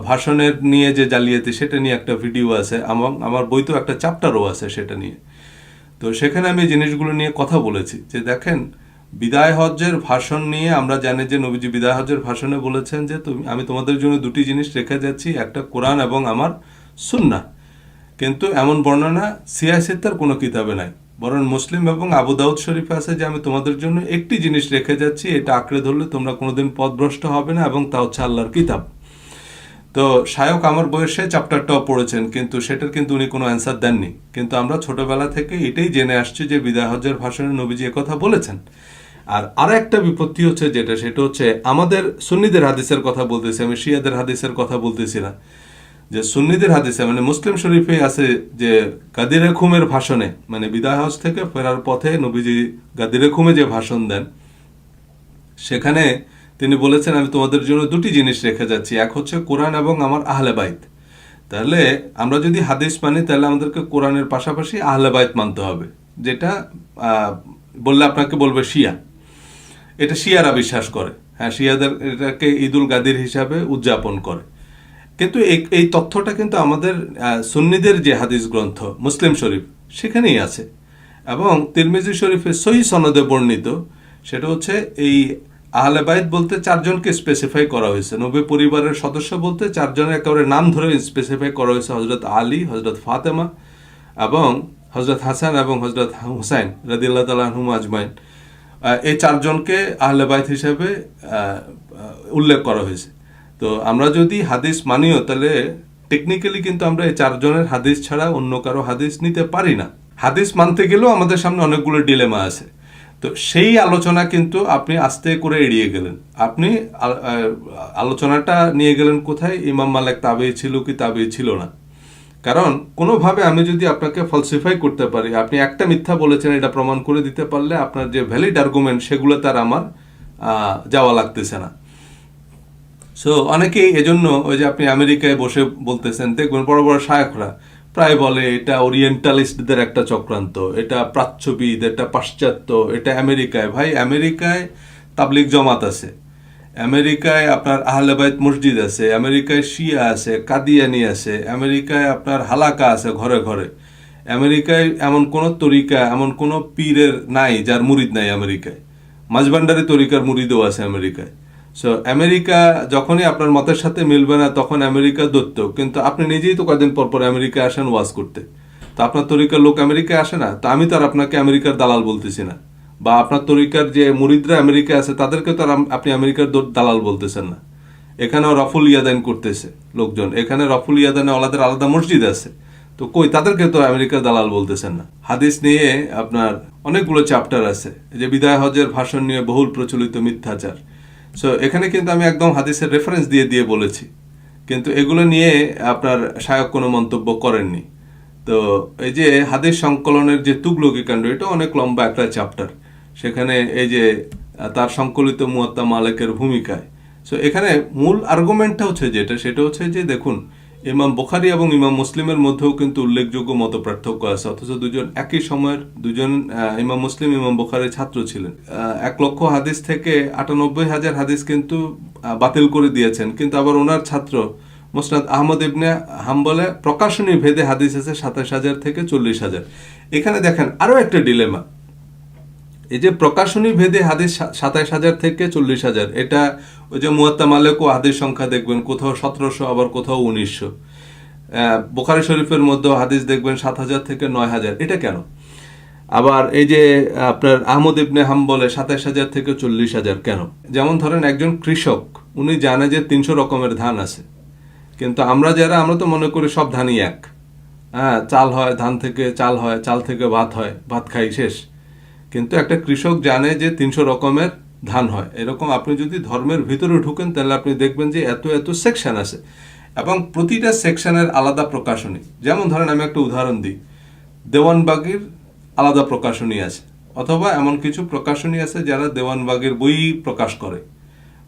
ভাষণের নিয়ে যে জালিয়াতি, সেটা নিয়ে একটা ভিডিও আছে, আমার বইতেও একটা চ্যাপ্টারও আছে সেটা নিয়ে। তো সেখানে আমি জিনিসগুলো নিয়ে কথা বলেছি যে দেখেন, বিদায় হজ্জের ভাষণ নিয়ে আমরা জানি যে নবীজি বিদায় হজ্জের ভাষণে বলেছেন যে আমি তোমাদের জন্য দুটি জিনিস রেখে যাচ্ছি, একটা কোরআন এবং আমার সুন্নাহ। কিন্তু এমন বর্ণনা সিয়াসিত্তার কোনো কিতাবে নাই, বরং মুসলিম এবং আবু দাউদ শরীফে আছে যে আমি তোমাদের জন্য একটি জিনিস রেখে যাচ্ছি, এটা আঁকড়ে ধরলে তোমরা কোনোদিন পথভ্রষ্ট হবে না, এবং তা হচ্ছে আল্লাহর কিতাব। তো শায়ক আমার বইয়ের সে চ্যাপ্টারটাও পড়েছেন, কিন্তু সেটার কিন্তু উনি কোনো অ্যান্সার দেননি। কিন্তু আমরা ছোটবেলা থেকে এটাই জেনে আসছি যে বিদায় হজ্জের ভাষণে নবীজি কথা বলেছেন। আর একটা বিপত্তি হচ্ছে সেটা হচ্ছে আমাদের সুন্নিদের হাদিসের কথা বলতেছি, আমি শিয়াদের হাদিসের কথা বলতেছি না। যে সুন্নিদের হাদিসে মানে মুসলিম শরীফে আছে যে গাদিরে খুমের ভাষণে, মানে বিদায় হজ থেকে ফেরার পথে নবীজি গাদিরে খুমে যে ভাষণ দেন, সেখানে তিনি বলেছেন আমি তোমাদের জন্য দুটি জিনিস রেখে যাচ্ছি, এক হচ্ছে কোরআন এবং আমার আহলে বাইত। তাহলে আমরা যদি হাদিস মানি তাহলে আমাদেরকে কোরআনের পাশাপাশি আহলে বাইত মানতে হবে, যেটা বললে আপনাকে বলবে শিয়া। এটা শিয়ারা বিশ্বাস করে, হ্যাঁ, শিয়াদের এটাকে ঈদুল গাদির হিসাবে উদযাপন করে। কিন্তু এই তথ্যটা কিন্তু আমাদের সুন্নিদের যে হাদিস গ্রন্থ মুসলিম শরীফ সেখানেই আছে, এবং তিরমিজি শরীফে সহিহ সনদে বর্ণিত। সেটা হচ্ছে এই আহলে বাইত বলতে চারজনকে স্পেসিফাই করা হয়েছে, নবী পরিবারের সদস্য বলতে চারজনের একেবারে নাম ধরে স্পেসিফাই করা হয়েছে, হজরত আলী, হজরত ফাতেমা এবং হজরত হাসান এবং হজরত হুসাইন রাদিয়াল্লাহু তাআলা আনহুম আজমাইন। এই চারজনকে আহলে বাইত হিসেবে উল্লেখ করা হয়েছে। তো আমরা যদি হাদিস মানিও তাহলে টেকনিক্যালি কিন্তু আমরা এই চারজনের হাদিস ছাড়া অন্য কারো হাদিস নিতে পারি না। হাদিস মানতে গেলেও আমাদের সামনে অনেকগুলো ডিলেমা আছে। তো সেই আলোচনা কিন্তু আপনি আস্তে করে এড়িয়ে গেলেন। আপনি আলোচনাটা নিয়ে গেলেন কোথায়, ইমাম মালিক তাবেঈ ছিল কি তাবেঈ ছিল না। কারণ কোনোভাবে আমি যদি আপনাকে ফলসিফাই করতে পারি, আপনি একটা মিথ্যা বলেছেন এটা প্রমাণ করে দিতে পারলে আপনার যে ভ্যালিড আর্গুমেন্ট সেগুলো তার আমার যাওয়া লাগতেছে না। সো অনেকেই এজন্য ওই যে আপনি আমেরিকায় বসে বলতেছেন, দেখবেন বড় বড় শায়খরা প্রায় বলে এটা ওরিয়েন্টালিস্টদের একটা চক্রান্ত, এটা প্রাচ্যবিদ, এটা পাশ্চাত্য, এটা আমেরিকায়। ভাই, আমেরিকায় তাবলিগ জমাত আছে, আমেরিকায় আপনার আহলে বাইত মসজিদ আছে, আমেরিকায় শিয়া আছে, কাদিয়ানি আছে, আমেরিকায় আপনার হালাকা আছে ঘরে ঘরে, আমেরিকায় এমন কোনো তরিকা, এমন কোনো পীরের নাই যার মুরিদ নাই আমেরিকায়। মাঝভান্ডারি তরিকার মুরিদও আছে আমেরিকায়। সো আমেরিকা যখনই আপনার মতের সাথে মিলবে না তখন আমেরিকা দৈত্য। কিন্তু আপনি নিজেই তো কয়েকদিন পর পর আমেরিকায় আসেন ওয়াজ করতে, তো আপনার তরিকার লোক আমেরিকায় আসে না? তো আমি তো আর আপনাকে আমেরিকার দালাল বলতেছি না, বা আপনার তরিকার যে মুরিদরা আমেরিকায় আছে তাদেরকে তো আর আপনি আমেরিকার দালাল বলতেছেন না। এখানেও রফুল ইয়াদান করতেছে লোকজন, এখানে রফুল ইয়াদানে ওলাদের আলাদা মসজিদ আছে, তো কই তাদেরকে তো আমেরিকার দালাল বলতেছেন না। হাদিস নিয়ে আপনার অনেকগুলো চ্যাপ্টার আছে, যে বিদায় হজের ভাষণ নিয়ে বহুল প্রচলিত মিথ্যাচার। সো এখানে কিন্তু আমি একদম হাদিসের রেফারেন্স দিয়ে বলেছি, কিন্তু এগুলো নিয়ে আপনার শায়ক কোনো মন্তব্য করেননি। তো এই যে হাদিস সংকলনের যে তুগলকি কাণ্ড, এটা অনেক লম্বা একটা চ্যাপ্টার, সেখানে এই যে তার সংকলিত মুয়াত্তা মালিকের ভূমিকায়। সো এখানে মূল আর্গুমেন্টটা হচ্ছে সেটা হচ্ছে যে দেখুন, ইমাম বুখারী এবং ইমাম মুসলিমের মধ্যেও কিন্তু উল্লেখযোগ্য মত পার্থক্য আছে, অথচ দুজন একই সময়ের দুজন ইমাম মুসলিম ইমাম বুখারীর ছাত্র ছিলেন। 1,00,000 হাদিস থেকে 98,000 হাদিস কিন্তু বাতিল করে দিয়েছেন, কিন্তু আবার ওনার ছাত্র মুসনাদ আহমদ ইবনে হাম্বলে প্রকাশনী ভেদে হাদিস আছে 27,000 থেকে 40,000। এখানে দেখেন আরো একটা ডিলেমা, এই যে প্রকাশনী ভেদে হাদিস 27,000 থেকে 40,000, এটা ওই যে মুয়াত্তা মালিক ও হাদিস সংখ্যা দেখবেন কোথাও 1700 আবার কোথাও 1900। বুখারী শরীফের মধ্যে হাদিস দেখবেন 7,000 থেকে 9,000। এটা কেন? আবার এই যে আপনার আহমদ ইবনে হাম্বলে 27,000 থেকে 40,000 কেন? যেমন ধরেন একজন কৃষক, উনি জানে যে 300 রকমের ধান আছে, কিন্তু আমরা তো মনে করি সব ধানই এক। চাল হয়, ধান থেকে চাল হয়, চাল থেকে ভাত হয়, ভাত খাই শেষ। কিন্তু একটা কৃষক জানে যে 300 রকমের ধান হয়। এরকম আপনি যদি ধর্মের ভিতরে ঢুকেন তাহলে আপনি দেখবেন যে এত এত সেকশন আছে এবং প্রতিটা সেকশনের আলাদা প্রকাশনী। যেমন ধরেন আমি একটা উদাহরণ দিই, দেওয়ানবাগীর আলাদা প্রকাশনী আছে, অথবা এমন কিছু প্রকাশনী আছে যারা দেওয়ানবাগীর বই প্রকাশ করে,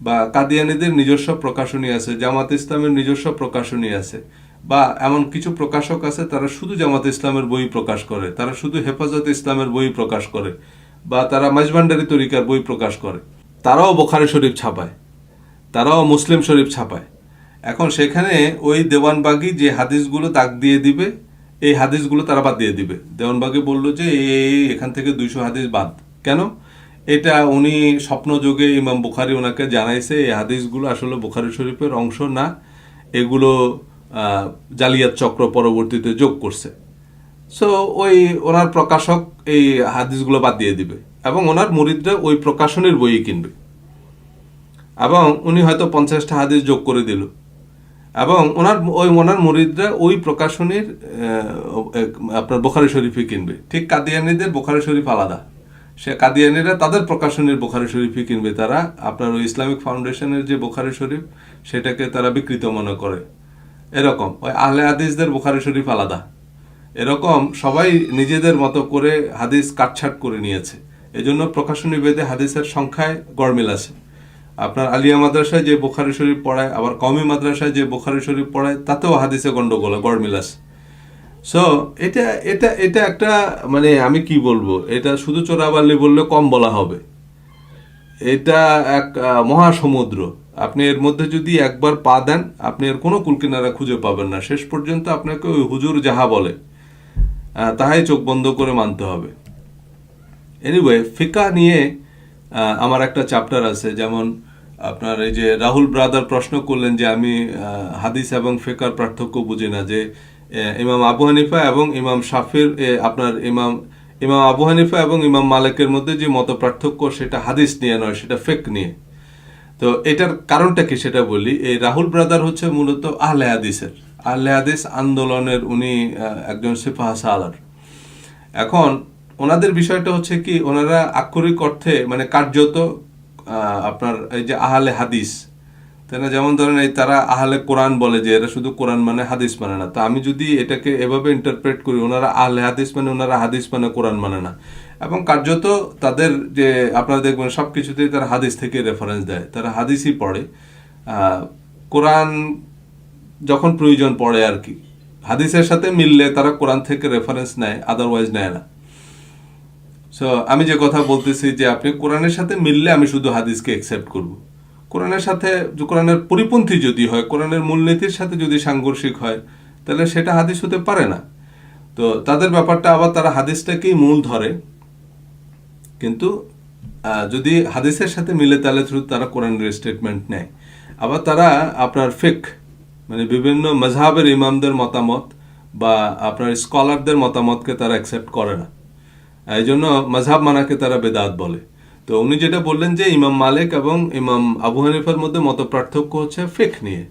বা কাদিয়ানীদের নিজস্ব প্রকাশনী আছে, জামাত ইসলামের নিজস্ব প্রকাশনী আছে, বা এমন কিছু প্রকাশক আছে তারা শুধু জামাত ইসলামের বই প্রকাশ করে, তারা শুধু হেফাজত ইসলামের বই প্রকাশ করে, বা তারা মাঝভান্ডারী তরিকার বই প্রকাশ করে। তারাও বুখারী শরীফ ছাপায়, তারাও মুসলিম শরীফ ছাপায়। এখন সেখানে ওই দেওয়ানবাগী যে হাদিসগুলো দাগ দিয়ে দিবে, এই হাদিসগুলো তারা বাদ দিয়ে দিবে। দেওয়ানবাগী বলল যে এখান থেকে 200 হাদিস বাদ। কেন? এটা উনি স্বপ্নযোগে ইমাম বুখারী ওনাকে জানাইছে এই হাদিসগুলো আসলে বুখারী শরীফের অংশ না, এগুলো জালিয়াত চক্র পরবর্তীতে যোগ করছে। সো ওই ওনার প্রকাশক এই হাদিসগুলো বাদ দিয়ে দিবে এবং ওনার মুরিদরা ওই প্রকাশনীর বই কিনবে, এবং উনি হয়তো 50টা হাদিস যোগ করে দিল, এবং ওনার মুরিদরা ওই প্রকাশনীর আপনার বুখারী শরীফই কিনবে। ঠিক কাদিয়ানীদের বুখারী শরীফ আলাদা, সে কাদিয়ানীরা তাদের প্রকাশনীর বুখারী শরীফই কিনবে। তারা আপনার ওই ইসলামিক ফাউন্ডেশনের যে বুখারী শরীফ সেটাকে তারা বিকৃত মনে করে। এরকম ওই আহলে হাদিসদের বুখারী শরীফ আলাদা। এরকম সবাই নিজেদের মতো করে হাদিস কাটছাট করে নিয়েছে। এজন্য প্রকাশনী ভেদে হাদিসের সংখ্যায় গড়মিল আছে। আপনার আলিয়া মাদ্রাসায় যে বুখারী শরীফ পড়ায়, আবার কওমি মাদ্রাসায় যে বুখারী শরীফ পড়ায়, তাতেও হাদিসে গন্ডগোল, গড়মিল আছে। সো এটা এটা এটা একটা মানে আমি কি বলবো, এটা শুধু চোরাবালি বললে কম বলা হবে। এটা এক মহাসমুদ্র। আপনি এর মধ্যে যদি একবার পা দেন, আপনি এর কোনো কুলকিনারা খুঁজে পাবেন না। শেষ পর্যন্ত আপনাকে ওই হুজুর যাহা বলে তাহাই চোখ বন্ধ করে মানতে হবে। এনিওয়ে, ফিকাহ নিয়ে আমার একটা চ্যাপ্টার আছে। যেমন আপনার এই যে রাহুল ব্রাদার প্রশ্ন করলেন যে আমি হাদিস এবং ফিকার পার্থক্য বুঝি না, যে ইমাম আবু হানিফা এবং ইমাম শাফির আপনার ইমাম আবু হানিফা এবং ইমাম মালিকের মধ্যে যে মত পার্থক্য সেটা হাদিস নিয়ে নয়, সেটা ফিকহ নিয়ে। তো এটার কারণটা কি সেটা বলি। এই রাহুল ব্রাদার হচ্ছে মূলত আহলে হাদিস আন্দোলনের উনি একজন সিপাহ সালার। এখন ওনাদের বিষয়টা হচ্ছে কি, ওনারা আক্ষরিক অর্থে মানে কার্যত আপনার এই যে আহলে হাদিস, তাই না? যেমন ধরেন এই তারা আহলে কোরআন বলে যে এরা শুধু কোরআন মানে হাদিস মানে না। তো আমি যদি এটাকে এভাবে ইন্টারপ্রেট করি, ওনারা আহলে হাদিস মানে ওনারা হাদিস মানে কোরআন মানে না, এবং কার্যত তাদের যে আপনারা দেখবেন সব কিছুতেই তারা হাদিস থেকে রেফারেন্স দেয়, তারা হাদিসই পড়ে। কোরআন যখন প্রয়োজন পড়ে আর কি, হাদিসের সাথে মিললে তারা কোরআন থেকে রেফারেন্স নেয়, আদারওয়াইজ নেয় না। সো আমি যে কথা বলতেছি যে আপনি কোরআনের সাথে মিললে আমি শুধু হাদিসকে অ্যাকসেপ্ট করব। কোরআনের সাথে কোরআনের পরিপন্থী যদি হয়, কোরআনের মূলনীতির সাথে যদি সাংঘর্ষিক হয়, তাহলে সেটা হাদিস হতে পারে না। তো তাদের ব্যাপারটা আবার তারা হাদিসটাকেই মূল ধরে, কিন্তু যদি হাদিসের সাথে মিলে তাহলে তারা কোরআনের স্টেটমেন্ট নেয়। আবার তারা আপনার ফিকহ মানে বিভিন্ন মাযহাবের ইমামদের মতামত বা আপনার স্কলারদের মতামতকে তারা অ্যাকসেপ্ট করে না। এই জন্য মাযহাব মানাকে তারা বেদাত বলে। তো উনি যেটা বললেন যে ইমাম মালিক এবং ইমাম আবু হানিফার মধ্যে মত পার্থক্য হচ্ছে ফিকহ নিয়ে।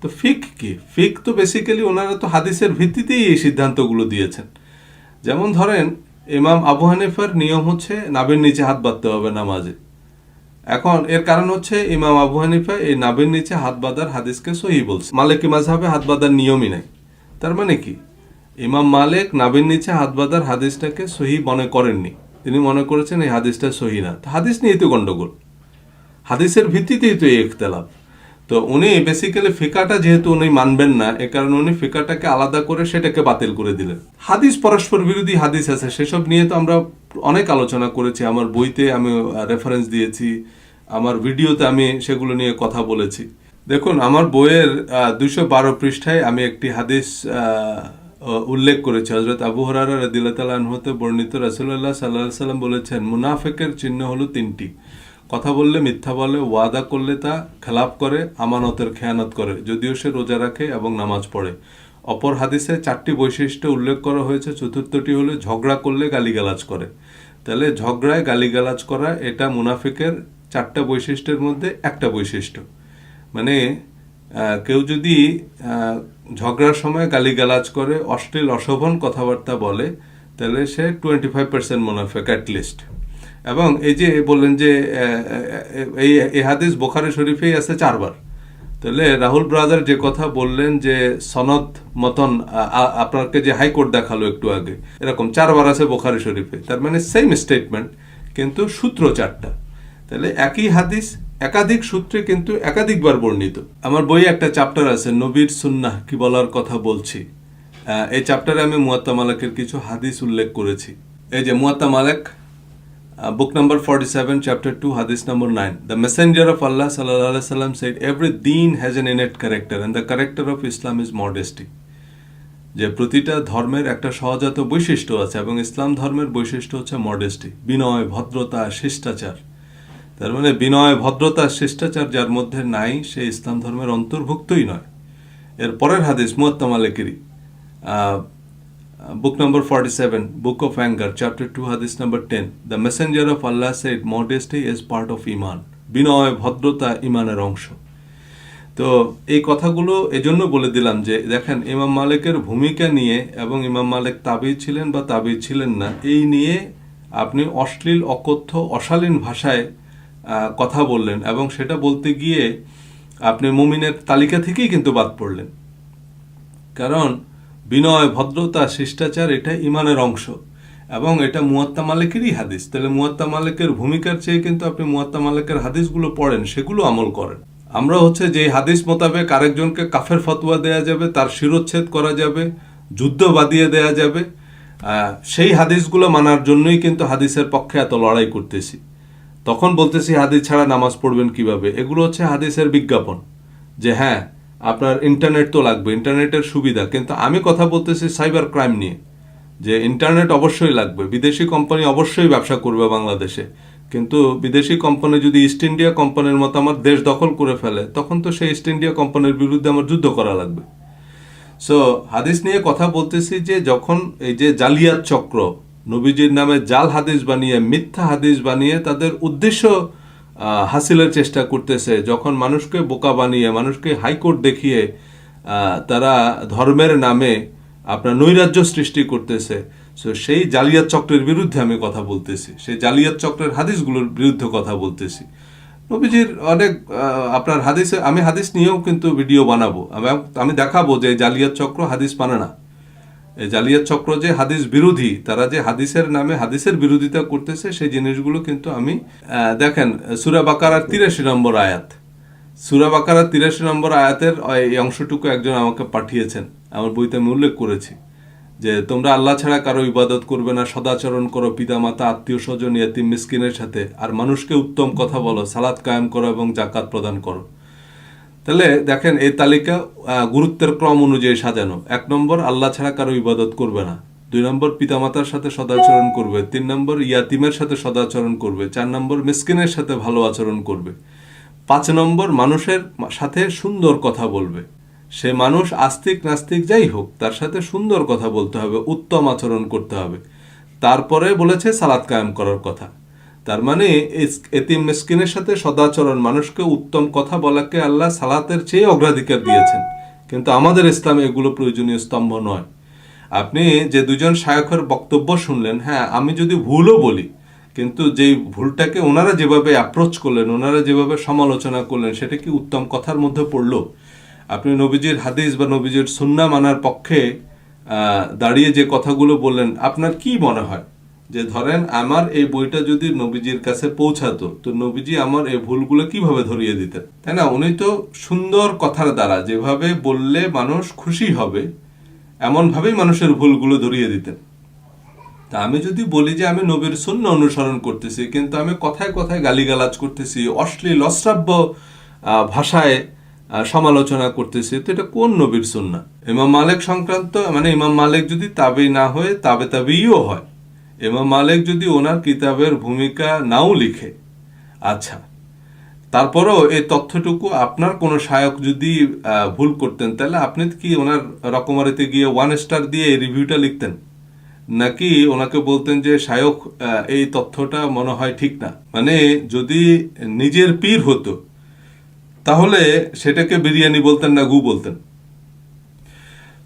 তো ফিকহ কি? ফিকহ তো বেসিক্যালি ওনারা তো হাদিসের ভিত্তিতেই এই সিদ্ধান্তগুলো দিয়েছেন। যেমন ধরেন ইমাম আবু হানিফার নিয়ম হচ্ছে নাভির নিচে হাত বাঁধতে হবে নামাজে। এখন এর কারণ হচ্ছে ইমাম আবু হানিফা এই নাভির নিচে হাত বাঁধার হাদিসকে সহিহ বলছে। মালিকি মাযহাবে হাত বাঁধার নিয়মই নাই। তার মানে কি, ইমাম মালিক নাভির নিচে হাত বাঁধার হাদিসটাকে সহিহ মনে করেননি, তিনি মনে করেছেন এই হাদিসটা সহিহ না। হাদিস নিয়ে তো গন্ডগোল, হাদিসের ভিত্তিতেই তো এই ইখতিলাফ। তো তো উনি বেসিক্যালি ফিকাটা যেহেতু উনি মানবেন না, এ কারণে উনি ফিকাটাকে আলাদা করে সেটাকে বাতিল করে দিলেন। হাদিস পরস্পর বিরোধী হাদিস আছে, সেসব নিয়ে তো আমরা অনেক আলোচনা করেছি, আমার বইতে আমি রেফারেন্স দিয়েছি, আমার ভিডিওতে আমি সেগুলো নিয়ে কথা বলেছি। দেখুন, আমার বইয়ের 212 পৃষ্ঠায় আমি একটি হাদিস উল্লেখ করেছি। হযরত আবু হুরায়রা রাদিয়াল্লাহু তাআলা আনহু হতে বর্ণিত, রাসূলুল্লাহ সাল্লাল্লাহু আলাইহি সাল্লাম বলেছেন, মুনাফিকের চিহ্ন হলো 3টি: কথা বললে মিথ্যা বলে, ওয়াদা করলে তা খেলাপ করে, আমানতের খেয়ানত করে, যদিও সে রোজা রাখে এবং নামাজ পড়ে। অপর হাদিসে 4টি বৈশিষ্ট্য উল্লেখ করা হয়েছে, চতুর্থটি হলো ঝগড়া করলে গালিগালাজ করে। তাহলে ঝগড়ায় গালিগালাজ করা এটা মুনাফিকের 4টা বৈশিষ্ট্যের মধ্যে একটা বৈশিষ্ট্য। মানে কেউ যদি ঝগড়ার সময় গালিগালাজ করে, অশ্লীল অশোভন কথাবার্তা বলে, তাহলে সে 25% মুনাফিক অ্যাটলিস্ট। এবং এই যে বললেন যে এই হাদিস বুখারী শরীফেই আছে 4 বার। তাহলে রাহুল ব্রাদার যে কথা বললেন যে সনদ মতন আপনাকে যে হাইকোর্ট দেখালো একটু আগে, এরকম 4 বার আছে বুখারী শরীফে। তার মানে সেম স্টেটমেন্ট, কিন্তু সূত্র 4টা। তাহলে একই হাদিস একাধিক সূত্রে কিন্তু একাধিকবার বর্ণিত। আমার বইয়ে একটা চ্যাপ্টার আছে, নবীর সুন্নাহ কি বলার কথা বলছি। এই চ্যাপ্টারে আমি মুয়াত্তা মালিকের কিছু হাদিস উল্লেখ করেছি। এই যে মুয়াত্তা মালিক, book number 47, chapter 2, hadith number 9. The messenger of Allah sallallahu alaihi wasallam said, every deen has an innate character and the character of Islam is modesty. যে প্রতিটা ধর্মের একটা সহজাত বৈশিষ্ট্য আছে এবং ইসলাম ধর্মের বৈশিষ্ট্য হচ্ছে মডেস্টি, বিনয়, ভদ্রতা, শিষ্টাচার। তার মানে বিনয়, ভদ্রতা, শিষ্টাচার যার মধ্যে নাই, সে ইসলাম ধর্মের অন্তর্ভুক্তই নয়। এর পরের হাদিস মুয়াত্তা মালিকেরই, book number 47, book of anger, chapter 2, hadith number 10. The messenger of Allah said, modesty is part of iman. বিনয়, ভদ্রতা ইমানের অংশ। তো এই কথাগুলো এজন্য বলে দিলাম যে দেখেন, ইমাম মালিকের ভূমিকা নিয়ে, এবং ইমাম মালিক তাবিঈ ছিলেন বা তাবিঈ ছিলেন না, এই নিয়ে আপনি অশ্লীল, অকথ্য, অশালীন ভাষায় কথা বললেন, এবং সেটা বলতে গিয়ে আপনি মুমিনের তালিকা থেকেই কিন্তু বাদ পড়লেন। কারণ বিনয়, ভদ্রতা, শিষ্টাচার এটা ইমানের অংশ, এবং এটা মুয়াত্তা মালিকেরই হাদিস। তাহলে মুয়াত্তা মালিকের ভূমিকার চেয়ে কিন্তু আপনি মুয়াত্তা মালিকের হাদিসগুলো পড়েন, সেগুলো আমল করেন। আমরা হচ্ছে যে হাদিস মোতাবেক আরেকজনকে কাফের ফতোয়া দেয়া যাবে, তার শিরোচ্ছেদ করা যাবে, যুদ্ধ বাদিয়ে দেয়া যাবে, সেই হাদিসগুলো মানার জন্যই কিন্তু হাদিসের পক্ষে এত লড়াই করতেছি। তখন বলতেছি হাদিস ছাড়া নামাজ পড়বেন কিভাবে। এগুলো হচ্ছে হাদিসের বিজ্ঞাপন, যে হ্যাঁ আপনার ইন্টারনেট তো লাগবে, ইন্টারনেটের সুবিধা। কিন্তু আমি কথা বলতেছি সাইবার ক্রাইম নিয়ে, যে ইন্টারনেট অবশ্যই লাগবে, বিদেশি কোম্পানি অবশ্যই ব্যবসা করবে বাংলাদেশে, কিন্তু বিদেশি কোম্পানি যদি ইস্ট ইন্ডিয়া কোম্পানির মতো আমার দেশ দখল করে ফেলে, তখন তো সেই ইস্ট ইন্ডিয়া কোম্পানির বিরুদ্ধে আমার যুদ্ধ করা লাগবে। সো হাদিস নিয়ে কথা বলতেছি যে যখন এই যে জালিয়াত চক্র নবীজির নামে জাল হাদিস বানিয়ে, মিথ্যা হাদিস বানিয়ে তাদের উদ্দেশ্য হাসিলের চেষ্টা করতেছে, যখন মানুষকে বোকা বানিয়ে, মানুষকে হাইকোর্ট দেখিয়ে তারা ধর্মের নামে আপনার নৈরাজ্য সৃষ্টি করতেছে, সো সেই জালিয়াত চক্রের বিরুদ্ধে আমি কথা বলতেছি, সেই জালিয়াত চক্রের হাদিসগুলোর বিরুদ্ধে কথা বলতেছি। নবীজির অনেক আপনার হাদিসে, আমি হাদিস নিয়েও কিন্তু ভিডিও বানাবো, আমি দেখাবো যে জালিয়াত চক্র হাদিস মানে না। এই জালিয়াত চক্র যে হাদিস বিরোধী, তারা যে হাদিসের নামে হাদিসের বিরোধিতা করতেছে, সেই জিনিসগুলো কিন্তু আমি দেখেন সূরা বাকারার 83 নম্বর আয়াত, সূরা বাকারার 83 নম্বর আয়াতের এই অংশটুকু একজন আমাকে পাঠিয়েছেন, আমার বইতে আমি উল্লেখ করেছি যে তোমরা আল্লাহ ছাড়া কারো ইবাদত করবে না, সদাচরণ করো পিতামাতা, আত্মীয় স্বজন, ইয়াতিম মিসকিনের সাথে, আর মানুষকে উত্তম কথা বলো, সালাত কায়েম করো এবং জাকাত প্রদান করো। তাহলে দেখেন এই তালিকা গুরুত্বের ক্রম অনুযায়ী সাজানো। 1 নম্বর আল্লাহ ছাড়া কারো ইবাদত করবে না, 2 নম্বর পিতামাতার সাথে সদাচরণ করবে, 3 নম্বর ইয়াতিমের সাথে সদাচরণ করবে, 4 নম্বর মিসকিনের সাথে ভালো আচরণ করবে, 5 নম্বর মানুষের সাথে সুন্দর কথা বলবে। সে মানুষ আস্তিক নাস্তিক যাই হোক, তার সাথে সুন্দর কথা বলতে হবে, উত্তম আচরণ করতে হবে। তারপরে বলেছে সালাত কায়েম করার কথা। তার মানে এতিম মিসকিনের সাথে সদাচরণ, মানুষকে উত্তম কথা বলাকে আল্লাহ সালাতের চেয়ে অগ্রাধিকার দিয়েছেন, কিন্তু আমাদের ইসলামে এগুলো প্রয়োজনীয় স্তম্ভ নয়। আপনি যে 2জন শায়খের বক্তব্য শুনলেন, হ্যাঁ আমি যদি ভুলও বলি, কিন্তু যেই ভুলটাকে ওনারা যেভাবে অ্যাপ্রোচ করলেন, ওনারা যেভাবে সমালোচনা করলেন, সেটা কি উত্তম কথার মধ্যে পড়লো? আপনি নবীজির হাদিস বা নবীজির সুন্নাহ মানার পক্ষে দাঁড়িয়ে যে কথাগুলো বললেন, আপনার কি মনে হয় যে ধরেন আমার এই বইটা যদি নবীজির কাছে পৌঁছাতো, তো নবীজি আমার এই ভুলগুলো কিভাবে ধরিয়ে দিতেন, তাই না? উনি তো সুন্দর কথার দ্বারা যেভাবে বললে মানুষ খুশি হবে এমনভাবেই মানুষের ভুলগুলো ধরিয়ে দিতেন। তা আমি যদি বলি যে আমি নবীর সুন্নাহ অনুসরণ করতেছি, কিন্তু আমি কথায় কথায় গালিগালাজ করতেছি, অশ্লীল অশ্রাব্য ভাষায় সমালোচনা করতেছি, তো এটা কোন নবীর সুন্নাহ? ইমাম মালিক সংক্রান্ত, মানে ইমাম মালিক যদি তাবেই না হয়ে তাবেইও হয়, ইমাম মালিক যদি ওনার কিতাবের ভূমিকা নাও লিখে, আচ্ছা, তারপরেও এই তথ্যটুকু আপনার কোনো শায়ক যদি ভুল করতেন, তাহলে আপনি কি ওনার রকমারিতে গিয়ে 1 স্টার দিয়ে এই রিভিউটা লিখতেন, নাকি ওনাকে বলতেন যে শায়ক এই তথ্যটা মনে হয় ঠিক না? মানে যদি নিজের পীর হতো তাহলে সেটাকে বিরিয়ানি বলতেন না গু বলতেন?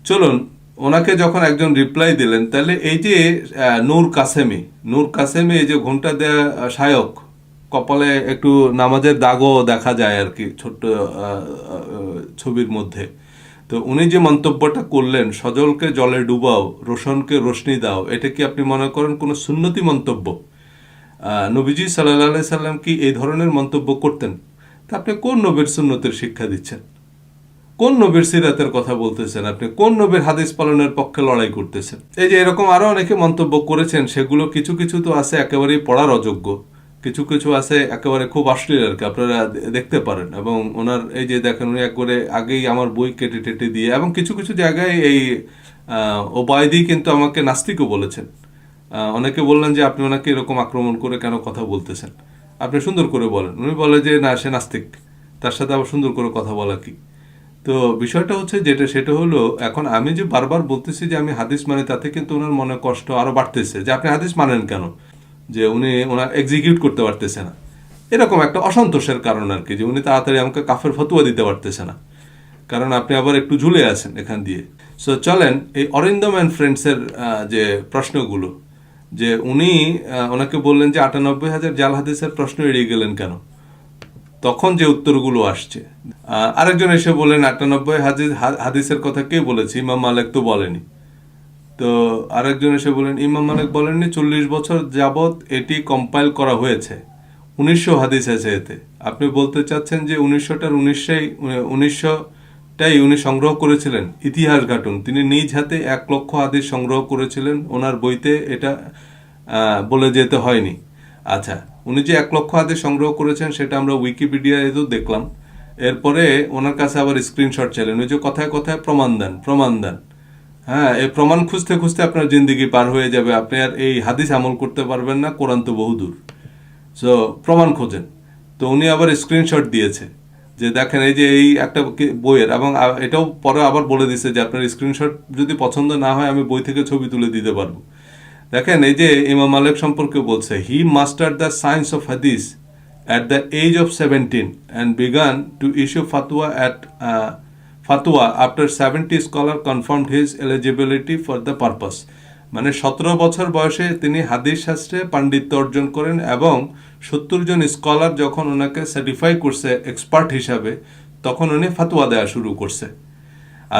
চলুন, ওনাকে যখন একজন রিপ্লাই দিলেন, তাহলে এই যে নূর কাসেমি এই যে ঘোমটা দেয়া শায়ক, কপালে একটু নামাজের দাগও দেখা যায় আর কি ছোট্ট ছবির মধ্যে, তো উনি যে মন্তব্যটা করলেন, সজলকে জলে ডুবাও, রোশনকে রোশনি দাও, এটা কি আপনি মনে করেন কোনো সুন্নতি মন্তব্য? নবীজি সাল্লাল্লাহু আলাইহি সাল্লাম কি এই ধরনের মন্তব্য করতেন? তা আপনি কোন নবীর সুন্নতের শিক্ষা দিচ্ছেন? কোন নবীর সিরাতের কথা বলতেছেন? আপনি কোন নবীর হাদিস পালনের পক্ষে লড়াই করতেছেন? এই যে এরকম আরো অনেকে মন্তব্য করেছেন, সেগুলো কিছু কিছু তো আছে একেবারেই পড়ার অযোগ্য, কিছু কিছু আছে একেবারে খুব অশ্লীল আর কি, আপনারা দেখতে পারেন। এবং ওনার এই যে দেখেন, উনি একবারে আগেই আমার বই কেটে টেটে দিয়ে, এবং কিছু কিছু জায়গায় এই ওবায়দি কিন্তু আমাকে নাস্তিকও বলেছেন। অনেকে বললেন যে আপনি ওনাকে এরকম আক্রমণ করে কেন কথা বলতেছেন, আপনি সুন্দর করে বলেন। উনি বলে যে না, সে নাস্তিক, তার সাথে আবার সুন্দর করে কথা বলা কি? তো বিষয়টা হচ্ছে সেটা হলো, এখন আমি যে বারবার বলতেছি যে আমি হাদিস মানি, তাতে কিন্তু ওনার মনে কষ্ট আরো বাড়তেছে যে আপনি হাদিস মানেন কেন, যে উনি ওনার এক্সিকিউট করতে পারতেছে না, এরকম একটা অসন্তোষের কারণ আর কি, যে উনি তাড়াতাড়ি আমাকে কাফের ফতোয়া দিতে পারতেছে না, কারণ আপনি আবার একটু ঝুলে আছেন এখান দিয়ে। সো চলেন এই অরিন্দম অ্যান্ড ফ্রেন্ডসের যে প্রশ্নগুলো, যে উনি ওনাকে বললেন যে ৯৮,০০০ জাল হাদিসের প্রশ্ন এড়িয়ে গেলেন কেন, তখন যে উত্তরগুলো আসছে। আরেকজন এসে বললেন ৯৮ হাদিসের কথা কে বলেছে, ইমাম মালিক তো বলেনি। তো আরেকজন এসে বলেন ইমাম মালিক বলেননি, ৪০ বছর যাবত এটি কম্পাইল করা হয়েছে, ১৯০০ হাদিস আছে এতে। আপনি বলতে চাচ্ছেন যে ১৯০০টাই উনি সংগ্রহ করেছিলেন? ইতিহাস ঘাটুন, তিনি নিজ হাতে ১,০০,০০০ হাদিস সংগ্রহ করেছিলেন, ওনার বইতে এটা বলে যেতে হয়নি। আচ্ছা, উনি যে ১,০০,০০০ হাদিস সংগ্রহ করেছেন সেটা আমরা উইকিপিডিয়ায় তো দেখলাম। এরপরে ওনার কাছে আবার স্ক্রিনশট চাইলেন, ওই যে কথায় কথায় প্রমাণ দেন। হ্যাঁ, এই প্রমাণ খুঁজতে খুঁজতে আপনার জিন্দিগি পার হয়ে যাবে, আপনি আর এই হাদিস আমল করতে পারবেন না, কোরআন তো বহুদূর। সো প্রমাণ খোঁজেন। তো উনি আবার স্ক্রিনশট দিয়েছে যে দেখেন এই যে এই একটা বইয়ের, এবং এটাও পরে আবার বলে দিছে যে আপনার স্ক্রিনশট যদি পছন্দ না হয় আমি বই থেকে ছবি তুলে দিতে পারবো। দেখেন এই যে ইমাম মালিক সম্পর্কে বলছে, হি মাস্টার্ড দ্য সায়েন্স অফ হাদিস at the age of 17 and began to issue fatwa after 70 scholar confirmed his eligibility for the purpose. মানে 17 বছর বয়সে তিনি হাদিস শাস্ত্রে পাণ্ডিত্য অর্জন করেন, এবং 70 জন স্কলার যখন ওনাকে সার্টিফাই করছে এক্সপার্ট হিসাবে, তখন উনি ফাতোয়া দেওয়া শুরু করছে।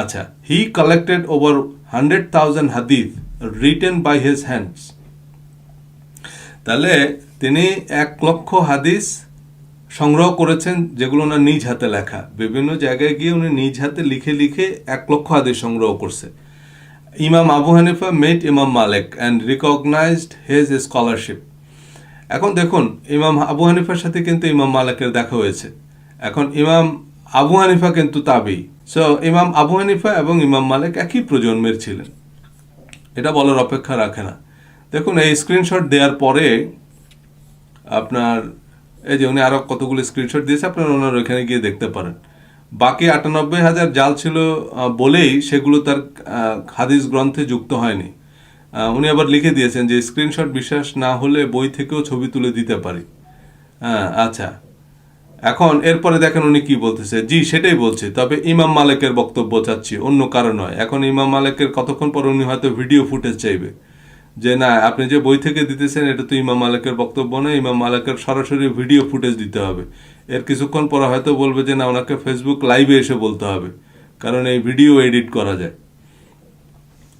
আচ্ছা, হি কালেক্টেড ওভার 100,000 হাদিস রিটেন বাই হিজ হ্যান্ডস। তাহলে তিনি ১,০০,০০০ হাদিস সংগ্রহ করেছেন, যেগুলো ওনার নিজ হাতে লেখা। বিভিন্ন জায়গায় গিয়ে উনি নিজ হাতে লিখে ১,০০,০০০ হাদিস সংগ্রহ করছে। ইমাম আবু হানিফা মেট ইমাম মালিক অ্যান্ড রিকগনাইজড হিজ স্কলারশিপ। এখন দেখুন, ইমাম আবু হানিফার সাথে কিন্তু ইমাম মালিকের দেখা হয়েছে। এখন ইমাম আবু হানিফা কিন্তু তাবেঈ। সো ইমাম আবু হানিফা এবং ইমাম মালিক একই প্রজন্মের ছিলেন, এটা বলার অপেক্ষা রাখে না। দেখুন, এই স্ক্রিনশট দেওয়ার পরে আপনার এই যে উনি আরো কতগুলো স্ক্রিনশট দিয়েছে, আপনারা ওনার ওইখানে গিয়ে দেখতে পারেন। বাকি ৯৮,০০০ জাল ছিল বলেই সেগুলো তার হাদিস গ্রন্থে যুক্ত হয়নি। উনি আবার লিখে দিয়েছেন যে স্ক্রিনশট বিশ্বাস না হলে বই থেকেও ছবি তুলে দিতে পারি। আচ্ছা, এখন এরপরে দেখেন উনি কি বলতেছে। জি, সেটাই বলছি, তবে ইমাম মালিকের বক্তব্য চাচ্ছি, অন্য কারো নয়। এখন ইমাম মালিকের কতক্ষণ পর উনি হয়তো ভিডিও ফুটেজ চাইবে, যে না আপনি যে বই থেকে দিতেছেন এটা তো ইমাম মালিকের বক্তব্য না, ইমাম মালিকের সরাসরি ভিডিও ফুটেজ দিতে হবে। এর কিছুক্ষণ পরে হয়তো বলবে যে না, ওনাকে ফেসবুক লাইভে এসে বলতে হবে, কারণ এই ভিডিও এডিট করা যায়।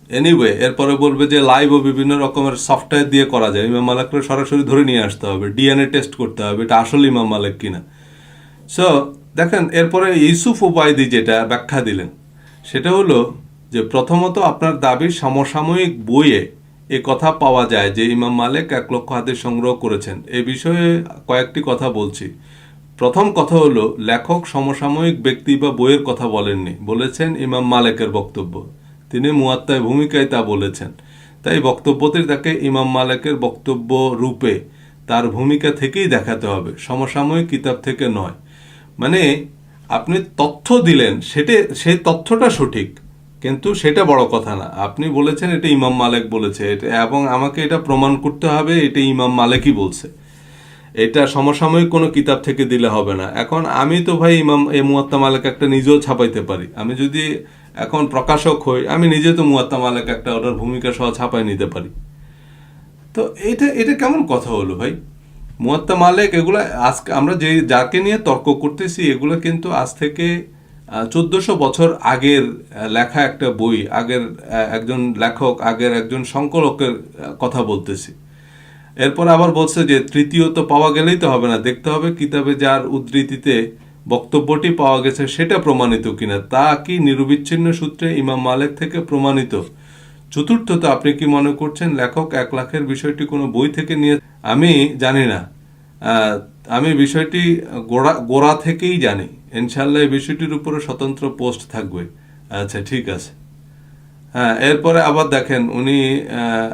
এনিওয়ে এরপরে বলবে যে লাইভ ও বিভিন্ন রকমের সফটওয়্যার দিয়ে করা যায়, ইমাম মালিককে সরাসরি ধরে নিয়ে আসতে হবে, ডিএনএ টেস্ট করতে হবে এটা আসলে ইমাম মালিক কিনা। সো দেখেন এরপরে ইউসুফ ওবায়দি যেটা ব্যাখ্যা দিলেন সেটা হলো যে প্রথমত আপনার দাবির সমসাময়িক বইয়ে এ কথা পাওয়া যায় যে ইমাম মালিক 1 লক্ষ হাদিস সংগ্রহ করেছেন। এ বিষয়ে কয়েকটি কথা বলছি। প্রথম কথা হলো লেখক সমসাময়িক ব্যক্তি বা বইয়ের কথা বলেননি, বলেছেন ইমাম মালিকের বক্তব্য। তিনি মুয়াত্তায় ভূমিকায় তা বলেছেন, তাই বক্তব্যটি তাকে ইমাম মালিকের বক্তব্য রূপে তার ভূমিকা থেকেই দেখাতে হবে, সমসাময়িক কিতাব থেকে নয়। মানে আপনি তথ্য দিলেন সেই তথ্যটা সঠিক, কিন্তু সেটা বড় কথা না। আপনি বলেছেন এটা ইমাম মালিক বলেছে এবং আমাকে এটা প্রমাণ করতে হবে এটা ইমাম মালিকই বলছে, এটা সমসাময়িক কোনো কিতাব থেকে দিলে হবে না। এখন আমি তো ভাই ইমাম মুয়াত্তা মালিক একটা নিজেও ছাপাইতে পারি, আমি যদি এখন প্রকাশক হই আমি নিজে তো মুয়াত্তা মালিক একটা ওটার ভূমিকা সহ ছাপাই নিতে পারি। তো এটা কেমন কথা হলো ভাই? মুয়াত্তা মালিক এগুলো আজকে আমরা যাকে নিয়ে তর্ক করতেছি এগুলো কিন্তু আজ থেকে 1400 বছর আগের লেখা একটা বই, আগের একজন লেখক, আগের একজন সংকলকের কথা বলতেছি। এরপর আবার বলছে যে তৃতীয়ত পাওয়া গেলেই তো হবে না, দেখতে হবে কিতাবে যার উদ্ধৃতিতে বক্তব্যটি পাওয়া গেছে সেটা প্রমাণিত কিনা, তা কি নিরবিচ্ছিন্ন সূত্রে ইমাম মালিক থেকে প্রমাণিত। চতুর্থত আপনি কি মনে করছেন লেখক 1 লাখের বিষয়টি কোনো বই থেকে নিয়ে? আমি জানি না, আমি বিষয়টি গোড়া থেকেই জানি। ইনশাল্লাহ এই বিষয়টির উপরে স্বতন্ত্র পোস্ট থাকবে। আচ্ছা ঠিক আছে। হ্যাঁ, এরপরে আবার দেখেন উনি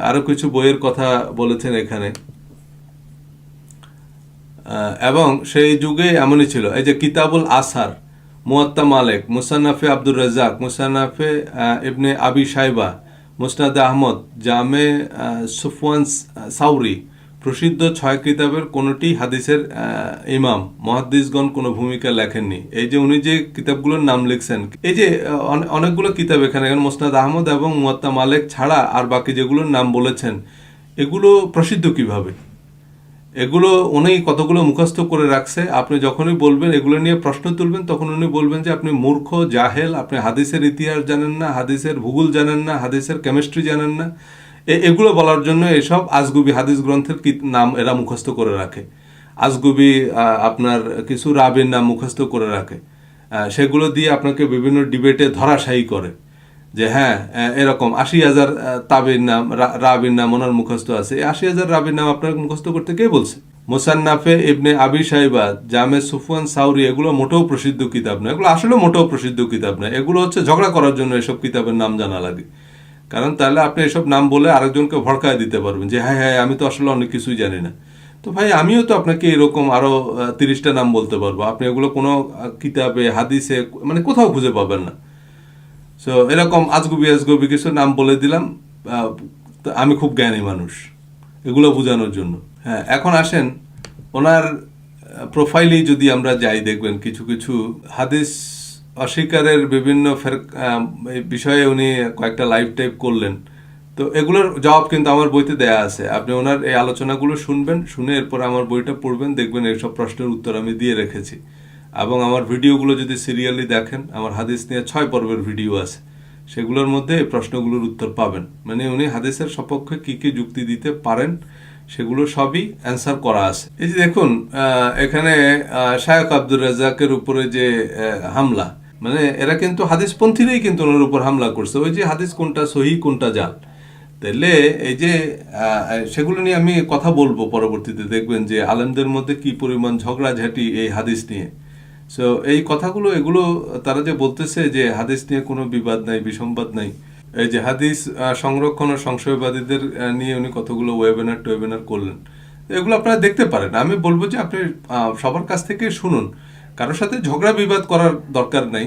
আরো কিছু বইয়ের কথা বলেছেন এখানে, এবং সেই যুগে এমনই ছিল। এই যে কিতাবুল আসার, মুয়াত্তা মালিক, মুসান্নাফে আব্দুর রাজ্জাক, মুসান্নাফে ইবনে আবি শাইবা, মুসনাদে আহমদ, জামে সুফওয়ান সাউরি, প্রসিদ্ধ 6 কিতাবের কোনোটি হাদিসের ইমাম মুহাদ্দিসগণ কোনো ভূমিকা লেখেননি। এই যে উনি যে কিতাবগুলোর নাম লিখছেন, এই যে অনেকগুলো কিতাব এখানে মুসনাদ আহমদ এবং মুয়াত্তা মালিক ছাড়া আর বাকি যেগুলোর নাম বলেছেন এগুলো প্রসিদ্ধ কিভাবে? এগুলো উনি কতগুলো মুখস্থ করে রাখছে। আপনি যখনই বলবেন এগুলো নিয়ে প্রশ্ন তুলবেন তখন উনি বলবেন যে আপনি মূর্খ, জাহেল, আপনি হাদিসের ইতিহাস জানেন না, হাদিসের ভূগোল জানেন না, হাদিসের কেমিস্ট্রি জানেন না। এগুলো বলার জন্য এসব আজগুবি হাদিস গ্রন্থের নাম এরা মুখস্থ করে রাখে। আজগুবি আপনার কিছু রাবির নাম মুখস্থ করে রাখে, সেগুলো দিয়ে আপনাকে বিভিন্ন ডিবেটে ধরাশায়ী করে যে হ্যাঁ এরকম 80,000 তাবির নাম, রাবির নাম ওনার মুখস্থ আছে। 80,000 রাবির নাম আপনার মুখস্থ করতে কে বলছে? মুসান্নাফে ইবনে আবি শাইবা, জামে সুফওয়ান সাউরি এগুলো মোটেও প্রসিদ্ধ কিতাব না, এগুলো আসলে মোটেও প্রসিদ্ধ কিতাব না। এগুলো হচ্ছে ঝগড়া করার জন্য এসব কিতাবের নাম জানা লাগে, কারণ তাহলে আপনি এসব নাম বলে আরেকজনকে ভড়কায় দিতে পারবেন যে হ্যাঁ হ্যাঁ আমি তো আসলে অনেক কিছুই জানি না। তো ভাই আমিও তো আপনাকে এরকম আরো 30টা নাম বলতে পারবো, আপনি এগুলো কোনো কিতাবে হাদিসে মানে কোথাও খুঁজে পাবেন না। সো এরকম আজগুবি কিছু নাম বলে দিলাম, আমি খুব জ্ঞানী মানুষ এগুলো বোঝানোর জন্য। হ্যাঁ, এখন আসেন ওনার প্রোফাইলেই যদি আমরা যাই, দেখবেন কিছু কিছু হাদিস অস্বীকারের বিভিন্ন বিষয়ে উনি কয়েকটা লাইভ টাইপ করলেন। তো এগুলোর জবাব কিন্তু আমার বইতে দেয়া আছে, আপনি ওনার এই আলোচনাগুলো শুনবেন, শুনে এরপর আমার বইটা পড়বেন, দেখবেন এইসব প্রশ্নের উত্তর আমি দিয়ে রেখেছি। এবং আমার ভিডিওগুলো যদি সিরিয়ালি দেখেন, আমার হাদিস নিয়ে 6 পর্বের ভিডিও আছে, সেগুলোর মধ্যে এই প্রশ্নগুলোর উত্তর পাবেন। মানে উনি হাদিসের সপক্ষে কি কি যুক্তি দিতে পারেন সেগুলো সবই অ্যান্সার করা আছে। এই যে দেখুন এখানে শায়খ আব্দুর রাজ্জাকের উপরে যে হামলা, মানে এরা কিন্তু হাদিসপন্থীরাই কিন্তু ওনার উপর হামলা করছে। ওই যে হাদিস কোনটা সহি কোনটা জাল, তাহলে এই যে সেগুলো নিয়ে আমি কথা বলবো পরবর্তীতে, দেখবেন যে আলেমদের মধ্যে কি পরিমাণ ঝগড়াঝাটি এই হাদিস নিয়ে। সো এই কথাগুলো এগুলো তারা যে বলতেছে যে হাদিস নিয়ে কোনো বিবাদ নাই, বিসম্বাদ নাই, এই যে হাদিস সংরক্ষণ ও সংশয়বাদীদের নিয়ে উনি কতগুলো ওয়েবিনার করলেন, এগুলো আপনারা দেখতে পারেন। আমি বলবো যে আপনি সবার কাছ থেকে শুনুন, কারোর সাথে ঝগড়া বিবাদ করার দরকার নাই।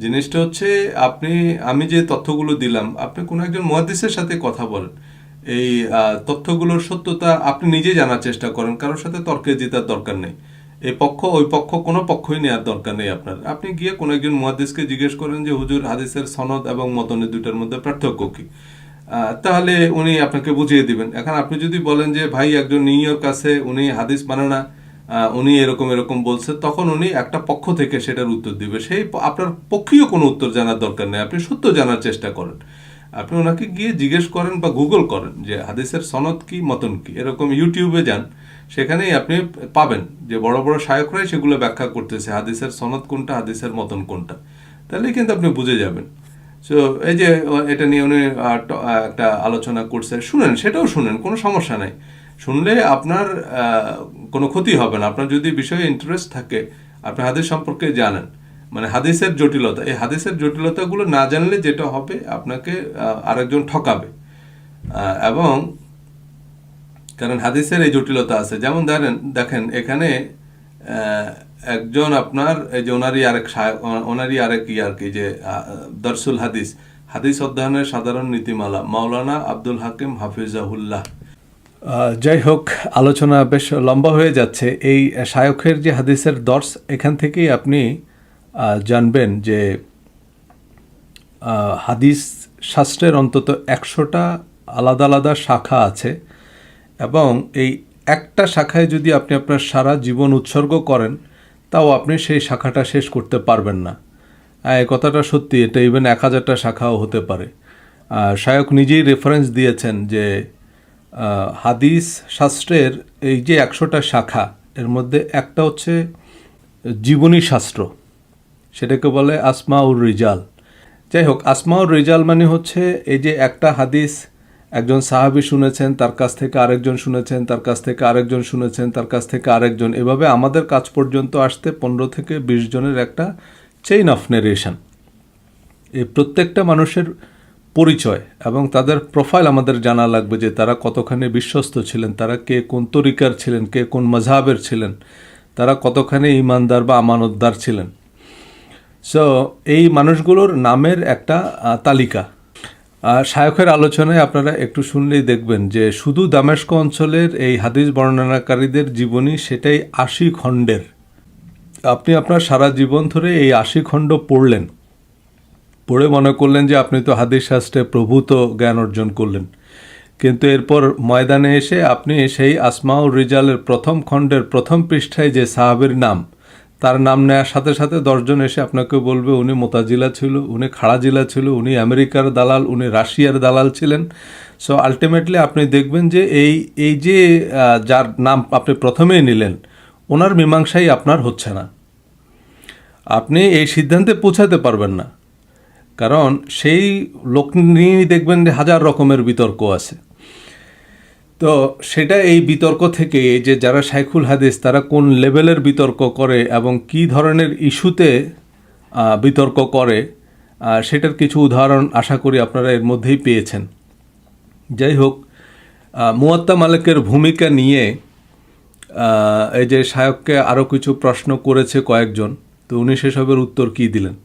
জিনিসটা হচ্ছে আমি যে তথ্যগুলো দিলাম, আপনি কোনো একজন মুহাদ্দিসের সাথে কথা বলেন, এই তথ্যগুলোর সত্যতা আপনি নিজে জানার চেষ্টা করেন, কারোর সাথে তর্কে জেতার দরকার নেই। এই পক্ষ ওই পক্ষ কোনো পক্ষই নেওয়ার দরকার নেই আপনার। আপনি গিয়ে কোনো একজন মুহাদ্দিসকে জিজ্ঞেস করেন যে হুজুর হাদিসের সনদ এবং মতনে দুইটার মধ্যে পার্থক্য কি, তাহলে উনি আপনাকে বুঝিয়ে দিবেন। এখন আপনি যদি বলেন যে ভাই একজন নিউ ইয়র্ক আছে, উনি হাদিস মানে না, উনি এরকম বলছে, তখন উনি একটা পক্ষ থেকে সেটার উত্তর দিবে। সেই আপনার পক্ষীয় কোনো উত্তর জানার দরকার নেই, আপনি সত্য জানার চেষ্টা করেন। আপনি ওনাকে গিয়ে জিজ্ঞেস করেন বা গুগল করেন যে হাদিসের সনদ কি মতন কি, এরকম ইউটিউবে যান, সেখানেই আপনি পাবেন যে বড় বড় শায়করাই সেগুলো ব্যাখ্যা করতেছে হাদিসের সনদ কোনটা, হাদিসের মতন কোনটা। তাহলে কিন্তু আপনি বুঝে যাবেন। সো এই যে এটা নিয়ে উনি একটা আলোচনা করছে, শুনেন, সেটাও শুনেন, কোনো সমস্যা নাই। শুনলে আপনার কোনো ক্ষতি হবে না। আপনার যদি বিষয়ে ইন্টারেস্ট থাকে, আপনি হাদিস সম্পর্কে জানেন, মানে হাদিসের জটিলতা, এই হাদিসের জটিলতাগুলো না জানলে যেটা হবে, আপনাকে আরেকজন ঠকাবে। এবং কারণ হাদিসের এই জটিলতা আছে, যেমন দেখেন এখানে একজন আপনার এই যে ওনারই আরেক আর কি যে দরসুল হাদিস, হাদিস অধ্যয়নের সাধারণ নীতিমালা, মাওলানা আব্দুল হাকিম হাফিজাহুল্লাহ। যাই হোক, আলোচনা বেশ লম্বা হয়ে যাচ্ছে। এই শায়খের যে হাদিসের দর্স, এখান থেকেই আপনি জানবেন যে হাদিস শাস্ত্রের অন্তত 100টা আলাদা আলাদা শাখা আছে, এবং এই একটা শাখায় যদি আপনি আপনার সারা জীবন উৎসর্গ করেন, তাও আপনি সেই শাখাটা শেষ করতে পারবেন না। এই কথাটা সত্যি, এটা ইভেন 1000টা শাখাও হতে পারে। শায়খ নিজেই রেফারেন্স দিয়েছেন যে হাদিস শাস্ত্রের এই যে 100টা শাখা, এর মধ্যে একটা হচ্ছে জীবনী শাস্ত্র, সেটাকে বলে আসমাউর রিজাল। যাই হোক, আসমাউর রিজাল মানে হচ্ছে এই যে একটা হাদিস একজন সাহাবী শুনেছেন, তার কাছ থেকে আরেকজন শুনেছেন, তার কাছ থেকে আরেকজন শুনেছেন, তার কাছ থেকে আরেকজন, এভাবে আমাদের কাছ পর্যন্ত আসতে 15 থেকে 20 জনের একটা চেইন অফ নেরেশন। এই প্রত্যেকটা মানুষের পরিচয় এবং তাদের প্রোফাইল আমাদের জানা লাগবে, যে তারা কতখানি বিশ্বস্ত ছিলেন, তারা কে কোন তরিকার ছিলেন, কে কোন মাযহাবের ছিলেন, তারা কতখানি ঈমানদার বা আমানতদার ছিলেন। সো এই মানুষগুলোর নামের একটা তালিকা। শায়খের আলোচনায় আপনারা একটু শুনলেই দেখবেন যে শুধু দামেস্ক অঞ্চলের এই হাদিস বর্ণনাকারীদের জীবনী, সেটাই 80 খণ্ডের। আপনি আপনার সারা জীবন ধরে এই 80 খণ্ড পড়লেন, পড়ে মনে করলেন যে আপনি তো হাদিস শাস্ত্রে প্রভূত জ্ঞান অর্জন করলেন, কিন্তু এরপর ময়দানে এসে আপনি সেই আসমাউর রিজালের প্রথম খণ্ডের প্রথম পৃষ্ঠায় যে সাহাবের নাম, তার নাম নেওয়ার সাথে সাথে 10 জন এসে আপনাকে বলবে উনি মোতাজিলা ছিল, উনি খাড়াজিলা ছিল, উনি আমেরিকার দালাল, উনি রাশিয়ার দালাল ছিলেন। সো আলটিমেটলি আপনি দেখবেন যে এই যে যার নাম আপনি প্রথমেই নিলেন, ওনার মীমাংসাই আপনার হচ্ছে না। আপনি এই সিদ্ধান্তে পৌঁছাতে পারবেন না, কারণ সেই লোক নিয়েই দেখবেন যে 1000 রকমের বিতর্ক আছে। তো সেটা এই বিতর্ক থেকে, যে যারা শাইখুল হাদিস তারা কোন লেভেলের বিতর্ক করে এবং কি ধরনের ইস্যুতে বিতর্ক করে, সেটার কিছু উদাহরণ আশা করি আপনারা এর মধ্যেই পেয়েছেন। যাই হোক, মুয়াত্তা মালিকের ভূমিকা নিয়ে এই যে শায়খকে আরও কিছু প্রশ্ন করেছে কয়েকজন, তো উনি সেসবের উত্তর কী দিলেন।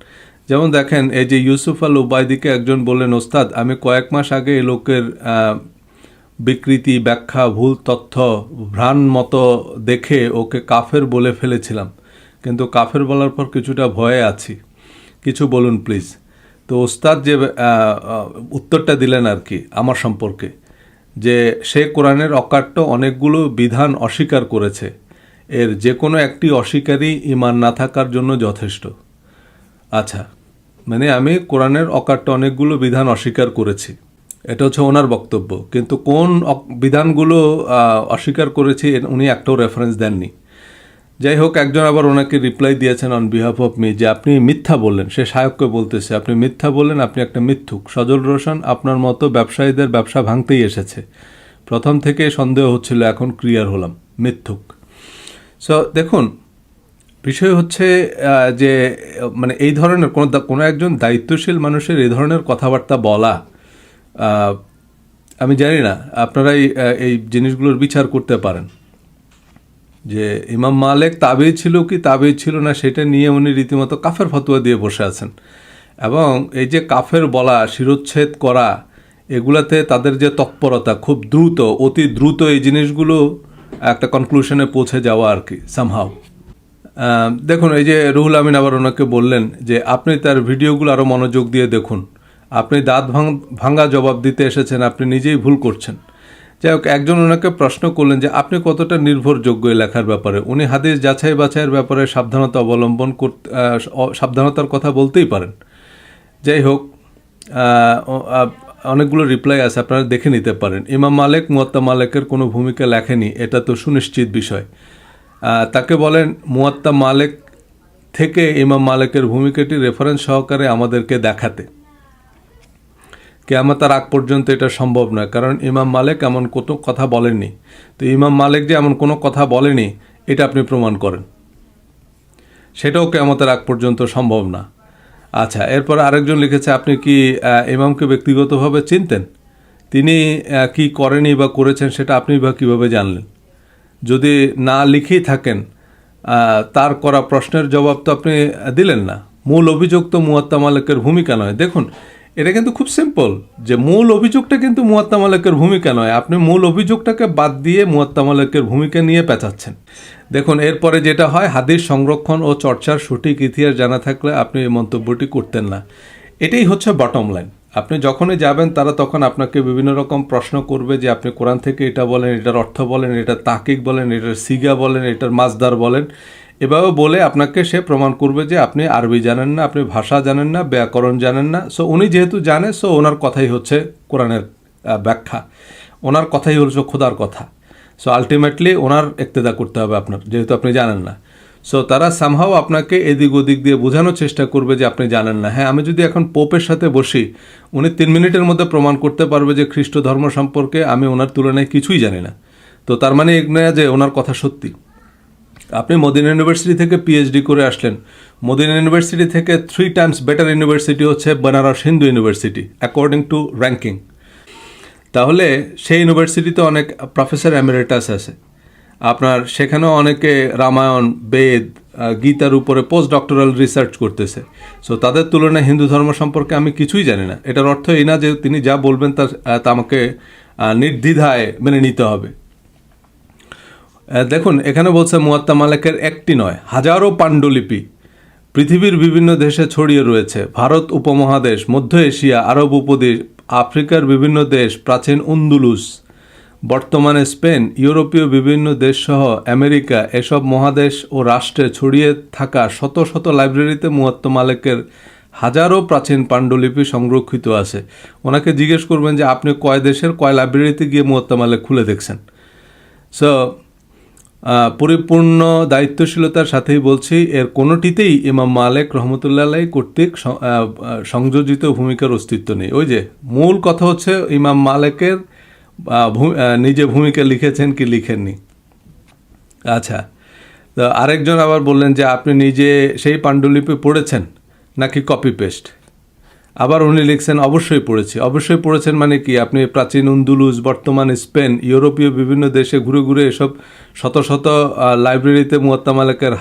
যেমন দেখেন, এই যে ইউসুফ আল উবাইদিকে একজন বললেন, ওস্তাদ আমি কয়েক মাস আগে এই লোকের বিকৃতি, ব্যাখ্যা, ভুল তথ্য, ভ্রাণ মতো দেখে ওকে কাফের বলে ফেলেছিলাম, কিন্তু কাফের বলার পর কিছুটা ভয়ে আছি, কিছু বলুন প্লিজ। তো ওস্তাদ যে উত্তরটা দিলেন আর কি আমার সম্পর্কে, যে সে কোরআনের অকাট্য অনেকগুলো বিধান অস্বীকার করেছে, এর যে কোনো একটি অস্বীকারই ঈমান না থাকার জন্য যথেষ্ট। আচ্ছা, মানে আমি কোরআনের অকাট্য অনেকগুলো বিধান অস্বীকার করেছি, এটা হচ্ছে ওনার বক্তব্য, কিন্তু কোন বিধানগুলো অস্বীকার করেছি উনি একটাও রেফারেন্স দেননি। যাই হোক, একজন আবার ওনাকে রিপ্লাই দিয়েছেন অন বিহাফ অফ মি, যে আপনি মিথ্যা বললেন। সে শায়ককে বলতেছে, আপনি মিথ্যা বললেন, আপনি একটা মিথ্যুক। সজল রোশন আপনার মতো ব্যবসায়ীদের ব্যবসা ভাঙতেই এসেছে, প্রথম থেকে সন্দেহ হচ্ছিল, এখন ক্লিয়ার হলাম, মিথ্যুক। সো দেখুন, বিষয় হচ্ছে যে মানে এই ধরনের কোনো একজন দায়িত্বশীল মানুষের এই ধরনের কথাবার্তা বলা, আমি জানি না, আপনারাই এই জিনিসগুলোর বিচার করতে পারেন যে ইমাম মালিক তাবেঈ ছিল কি তাবেঈ ছিল না, সেটা নিয়ে উনি রীতিমতো কাফের ফতোয়া দিয়ে বসে আছেন। এবং এই যে কাফের বলা, শিরোচ্ছেদ করা, এগুলাতে তাদের যে তৎপরতা, খুব দ্রুত, অতি দ্রুত এই জিনিসগুলো একটা কনক্লুশনে পৌঁছে যাওয়া আর কি সামহাও। দেখুন, এই যে রুহুল আমিন আবার ওনাকে বললেন যে আপনি তার ভিডিওগুলো আরও মনোযোগ দিয়ে দেখুন, আপনি দাঁত ভাঙা জবাব দিতে এসেছেন, আপনি নিজেই ভুল করছেন। যাই হোক, একজন ওনাকে প্রশ্ন করলেন যে আপনি কতটা নির্ভরযোগ্য এই লেখার ব্যাপারে। উনি হাদিস যাচাই বাছাইয়ের ব্যাপারে সাবধানতা অবলম্বন করতে, সাবধানতার কথা বলতেই পারেন। যাই হোক, অনেকগুলো রিপ্লাই আছে, আপনারা দেখে নিতে পারেন। ইমাম মালিক মুয়াত্তা মালিকের কোনো ভূমিকা লেখেনি, এটা তো সুনিশ্চিত বিষয়। তাকে বলেন মুয়াত্তা মালিক থেকে ইমাম মালিকের ভূমিকাটি রেফারেন্স সহকারে আমাদেরকে দেখাতে। কিয়ামতের আগ পর্যন্ত এটা সম্ভব নয়, কারণ ইমাম মালিক এমন কোনো কথা বলেননি। তো ইমাম মালিক যে এমন কোনো কথা বলেনি এটা আপনি প্রমাণ করেন, সেটাও কিয়ামতের আগ পর্যন্ত সম্ভব না। আচ্ছা, এরপর আরেকজন লিখেছে, আপনি কি ইমামকে ব্যক্তিগতভাবে চিনতেন? তিনি কি করেনি বা করেছেন সেটা আপনি বা কীভাবে জানলেন? যদি না লিখেই থাকেন, তার করা প্রশ্নের জবাব তো আপনি দিলেন না। মূল অভিযোগ তো মুয়াত্তা মালিকের ভূমিকা নয়। দেখুন, এটা কিন্তু খুব সিম্পল, যে মূল অভিযোগটা কিন্তু মুয়াত্তা মালিকের ভূমিকা নয়। আপনি মূল অভিযোগটাকে বাদ দিয়ে মুয়াত্তা মালিকের ভূমিকা নিয়ে পেঁচাচ্ছেন। দেখুন, এরপরে যেটা হয়, হাদিস সংরক্ষণ ও চর্চার সঠিক ইতিহাস জানা থাকলে আপনি এই মন্তব্যটি করতেন না। এটাই হচ্ছে বটম লাইন। আপনি যখনই যাবেন তারা তখন আপনাকে বিভিন্ন রকম প্রশ্ন করবে যে আপনি কোরআন থেকে এটা বলেন, এটার অর্থ বলেন, এটার তাকিক বলেন, এটার সিগা বলেন, এটার মাজদার বলেন। এভাবে বলে আপনাকে সে প্রমাণ করবে যে আপনি আরবি জানেন না, আপনি ভাষা জানেন না, ব্যাকরণ জানেন না। সো উনি যেহেতু জানে, সো ওনার কথাই হচ্ছে কোরআনের ব্যাখ্যা, ওনার কথাই হচ্ছে খোদার কথা। সো আলটিমেটলি ওনার ইক্তেদা করতে হবে আপনার, যেহেতু আপনি জানেন না। সো তারা সামহাও আপনাকে এদিক ওদিক দিয়ে বোঝানোর চেষ্টা করবে যে আপনি জানেন না। হ্যাঁ, আমি যদি এখন পোপের সাথে বসি, উনি 3 মিনিটের মধ্যে প্রমাণ করতে পারবে যে খ্রিস্ট ধর্ম সম্পর্কে আমি ওনার তুলনায় কিছুই জানি না। তো তার মানে এই নয় যে ওনার কথা সত্যি। আপনি মদিনা ইউনিভার্সিটি থেকে পিএইচডি করে আসলেন। মদিনা ইউনিভার্সিটি থেকে 3 টাইমস বেটার ইউনিভার্সিটি হচ্ছে Banaras Hindu university according to ranking. তাহলে সেই ইউনিভার্সিটিতে অনেক প্রফেসর এমিরেটাস আছে, আপনার সেখানেও অনেকে রামায়ণ, বেদ, গীতার উপরে পোস্ট ডক্টরাল রিসার্চ করতেছে। সো তাদের তুলনায় হিন্দু ধর্ম সম্পর্কে আমি কিছুই জানি না। এটার অর্থ এই না যে তিনি যা বলবেন তা আমাকে নির্দ্বিধায় মেনে নিতে হবে। দেখুন, এখানে বলছে মুয়াত্তা মালিকের একটি নয়, হাজারো পাণ্ডুলিপি পৃথিবীর বিভিন্ন দেশে ছড়িয়ে রয়েছে। ভারত উপমহাদেশ, মধ্য এশিয়া, আরব উপদ্বীপ, আফ্রিকার বিভিন্ন দেশ, প্রাচীন আন্দুলুস, বর্তমানে স্পেন, ইউরোপীয় বিভিন্ন দেশসহ আমেরিকা, এসব মহাদেশ ও রাষ্ট্রে ছড়িয়ে থাকা শত শত লাইব্রেরিতে মুয়াত্তা মালিকের হাজারো প্রাচীন পাণ্ডুলিপি সংরক্ষিত আছে। ওনাকে জিজ্ঞেস করবেন যে আপনি কয় দেশের কয় লাইব্রেরিতে গিয়ে মুয়াত্তা মালিক খুলে দেখছেন। সো পরিপূর্ণ দায়িত্বশীলতার সাথেই বলছি, এর কোনোটিতেই ইমাম মালিক রহমতুল্লাহ আলাইহি কর্তৃক সংযোজিত ভূমিকার অস্তিত্ব নেই। ওই যে মূল কথা হচ্ছে ইমাম মালিকের নিজে ভূমিকা লিখেছেন কি লিখেননি। আচ্ছা, তো আরেকজন আবার বললেন যে আপনি নিজে সেই পাণ্ডুলিপি পড়েছেন নাকি কপি পেস্ট। আবার উনি লিখছেন অবশ্যই পড়েছি। অবশ্যই পড়েছেন মানে কি, আপনি প্রাচীন আন্দুলুস, বর্তমান স্পেন, ইউরোপীয় বিভিন্ন দেশে ঘুরে ঘুরে এসব শত শত লাইব্রেরিতে মুয়াত্তা মালিকের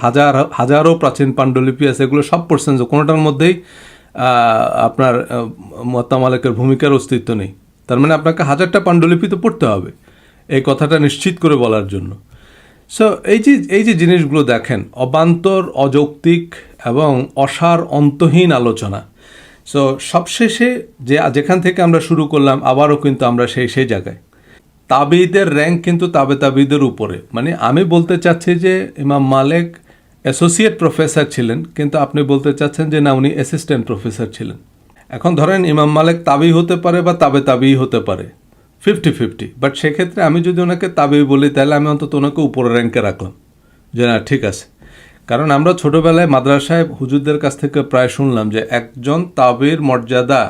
হাজারো প্রাচীন পাণ্ডুলিপি আছে, এগুলো সব পড়ছেন, যে কোনোটার মধ্যেই আপনার মুয়াত্তা মালিকের ভূমিকার অস্তিত্ব নেই। তার মানে আপনাকে 1000টা পাণ্ডুলিপি তো পড়তে হবে এই কথাটা নিশ্চিত করে বলার জন্য। সো এই যে জিনিসগুলো দেখেন, অবান্তর, অযৌক্তিক এবং অসার অন্তহীন আলোচনা। সো সবশেষে যেখান থেকে আমরা শুরু করলাম, আবারও কিন্তু আমরা সেই জায়গায়। তাবিদের র্যাঙ্ক কিন্তু তাবিদের উপরে। মানে আমি বলতে চাচ্ছি যে ইমাম মালিক অ্যাসোসিয়েট প্রফেসর ছিলেন, কিন্তু আপনি বলতে চাচ্ছেন যে না, উনি অ্যাসিস্ট্যান্ট প্রফেসর ছিলেন। এখন ধরেন ইমাম মালিক তাবি হতে পারে বা তাবি হতে পারে, 50-50। বাট সেক্ষেত্রে আমি যদি ওনাকে তাবি বলি, তাহলে আমি অন্তত ওনাকে উপরে র্যাঙ্কে রাখলাম যে না, ঠিক আছে। কারণ আমরা ছোটোবেলায় মাদ্রাসায় হুজুরদের কাছ থেকে প্রায় শুনলাম যে একজন তাবির মর্যাদা,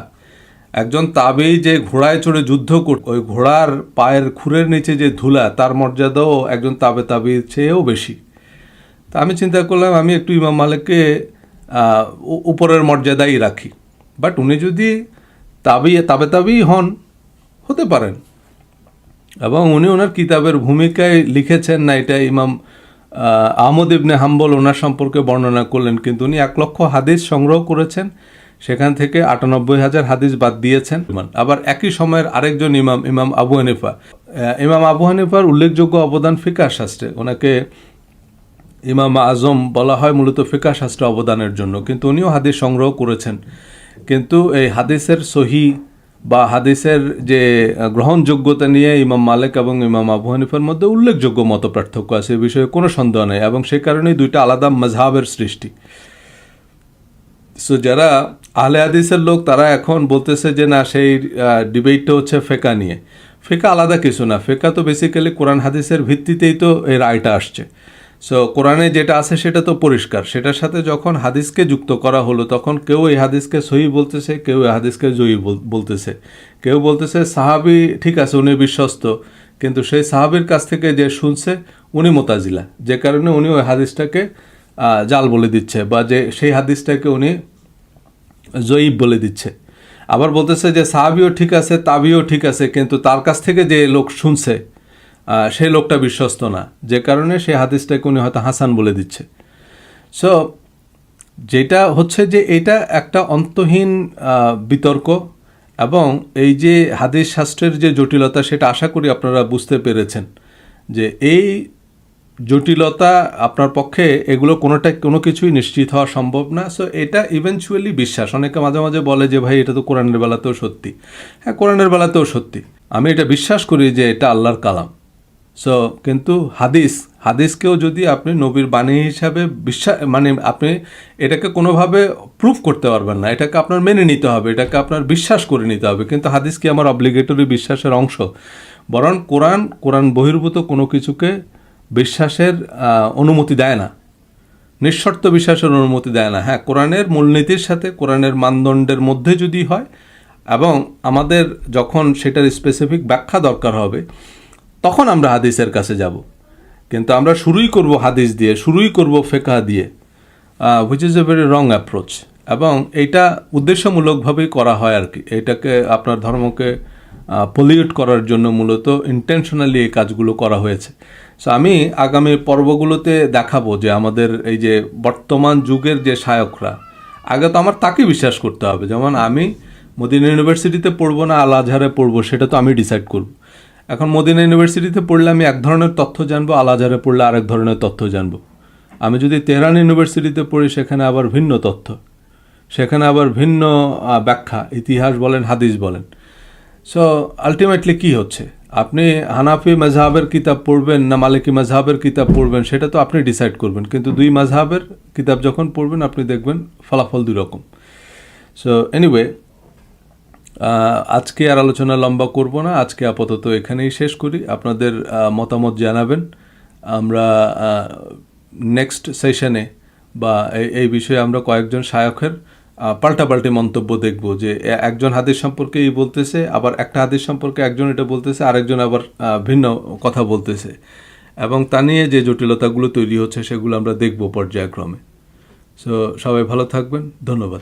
একজন তাবি যে ঘোড়ায় চড়ে যুদ্ধ করত, ওই ঘোড়ার পায়ের খুরের নিচে যে ধুলা, তার মর্যাদাও একজন তাবির চেয়েও বেশি। তা আমি চিন্তা করলাম আমি একটু ইমাম মালিককে উপরের মর্যাদাই রাখি। বাট উনি যদি তাবি হন, হতে পারেন, এবং উনি ওনার কিতাবের ভূমিকায় লিখেছেন না, এটা ইমাম আহমদ ইবনে হাম্বল ওনার সম্পর্কে বর্ণনা করলেন। কিন্তু উনি 1 লক্ষ হাদিস সংগ্রহ করেছেন, সেখান থেকে 98,000 হাদিস বাদ দিয়েছেন। আবার একই সময়ের আরেকজন ইমাম আবু হানিফা, ইমাম আবু হানিফার উল্লেখযোগ্য অবদান ফিকহ শাস্ত্রে। ওনাকে ইমাম আজম বলা হয় মূলত ফিকহ শাস্ত্রে অবদানের জন্য, কিন্তু উনিও হাদিস সংগ্রহ করেছেন। কিন্তু এই হাদিসের সহি বা হাদিসের যে গ্রহণযোগ্যতা নিয়ে ইমাম মালিক এবং ইমাম আবু হানিফার মধ্যে উল্লেখযোগ্য মত পার্থক্য আছে, এ বিষয়ে কোনো সন্দেহ নেই, এবং সে কারণেই দুইটা আলাদা মাযহাবের সৃষ্টি। সো যারা আহলে হাদিসের লোক তারা এখন বলতেছে যে না সেই ডিবেটটা হচ্ছে ফেকা নিয়ে। ফেকা আলাদা কিছু না, ফেকা তো বেসিক্যালি কোরআন হাদিসের ভিত্তিতেই তো এই রায়টা আসছে। সো কোরআনে যেটা আছে সেটা তো পরিষ্কার, সেটার সাথে যখন হাদিসকে যুক্ত করা হলো তখন কেউ এই হাদিসকে সহি বলতেছে, কেউ এই হাদিসকে জয়ী বলতেছে, কেউ বলতেছে সাহাবী ঠিক আছে উনি বিশ্বস্ত, কিন্তু সেই সাহাবীর কাছ থেকে যে শুনছে উনি মোতাজিলা, যে কারণে উনি ওই হাদিসটাকে জাল বলে দিচ্ছে, বা যে সেই হাদিসটাকে উনি জয়ীব বলে দিচ্ছে। আবার বলতেছে যে সাহাবিও ঠিক আছে, তাবিও ঠিক আছে, কিন্তু তার কাছ থেকে যে লোক শুনছে সেই লোকটা বিশ্বস্ত না, যে কারণে সেই হাদিসটাকে উনি হয়তো হাসান বলে দিচ্ছে। সো যেটা হচ্ছে যে এটা একটা অন্তহীন বিতর্ক, এবং এই যে হাদিস শাস্ত্রের যে জটিলতা সেটা আশা করি আপনারা বুঝতে পেরেছেন, যে এই জটিলতা আপনার পক্ষে এগুলো কোনো কিছুই নিশ্চিত হওয়া সম্ভব না। সো এটা ইভেনচুয়ালি বিশ্বাস। অনেকে মাঝে মাঝে বলে যে ভাই এটা তো কোরআনের বেলাতেও সত্যি। হ্যাঁ, কোরআনের বেলাতেও সত্যি, আমি এটা বিশ্বাস করি যে এটা আল্লাহর কালাম। সো কিন্তু হাদিসকেও যদি আপনি নবীর বাণী হিসাবে মানে আপনি এটাকে কোনোভাবে প্রুফ করতে পারবেন না, এটাকে আপনার মেনে নিতে হবে, এটাকে আপনার বিশ্বাস করে নিতে হবে। কিন্তু হাদিস কি আমার অব্লিগেটরি বিশ্বাসের অংশ? বরং কোরআন বহির্ভূত কোনো কিছুকে বিশ্বাসের অনুমতি দেয় না, নিঃশর্ত বিশ্বাসের অনুমতি দেয় না। হ্যাঁ, কোরআনের মূলনীতির সাথে কোরআনের মানদণ্ডের মধ্যে যদি হয়, এবং আমাদের যখন সেটার স্পেসিফিক ব্যাখ্যা দরকার হবে তখন আমরা হাদিসের কাছে যাব। কিন্তু আমরা শুরুই করব হাদিস দিয়ে, শুরুই করব ফেকা দিয়ে, which is a very wrong approach. এবং এইটা উদ্দেশ্যমূলকভাবেই করা হয় আর কি, এটাকে আপনার ধর্মকে পলিউট করার জন্য মূলত ইন্টেনশনালি এই কাজগুলো করা হয়েছে। সো আমি আগামী পর্বগুলোতে দেখাবো যে আমাদের এই যে বর্তমান যুগের যে শায়করা, আগে তো আমার তাকে বিশ্বাস করতে হবে। যেমন আমি মদিনা ইউনিভার্সিটিতে পড়বো না আল আজহারে পড়বো, সেটা তো আমি ডিসাইড করব। এখন মদিনা ইউনিভার্সিটিতে পড়লে আমি এক ধরনের তথ্য জানবো, আল আজহারে পড়লে আরেক ধরনের তথ্য জানবো। আমি যদি তেহরান ইউনিভার্সিটিতে পড়ি সেখানে আবার ভিন্ন তথ্য, সেখানে আবার ভিন্ন ব্যাখ্যা, ইতিহাস বলেন হাদিস বলেন। সো আলটিমেটলি কি হচ্ছে, আপনি হানাফি মাযহাবের কিতাব পড়বেন না মালিকি মাযহাবের কিতাব পড়বেন সেটা তো আপনি ডিসাইড করবেন, কিন্তু দুই মাযহাবের কিতাব যখন পড়বেন আপনি দেখবেন ফলাফল দুই রকম। সো এনিওয়ে, আজকে আর আলোচনা লম্বা করব না, আজকে আপাতত এখানেই শেষ করি। আপনাদের মতামত জানাবেন, আমরা নেক্সট সেশনে বা এই বিষয়ে আমরা কয়েকজন শায়খের পাল্টাপাল্টি মন্তব্য দেখব, যে একজন হাদিস সম্পর্কে এই বলতেছে, আবার একটা হাদিস সম্পর্কে একজন এটা বলতেছে, আরেকজন আবার ভিন্ন কথা বলতেছে, এবং তা নিয়ে যে জটিলতাগুলো তৈরি হচ্ছে সেগুলো আমরা দেখব পর্যায়ক্রমে। সো সবাই ভালো থাকবেন, ধন্যবাদ।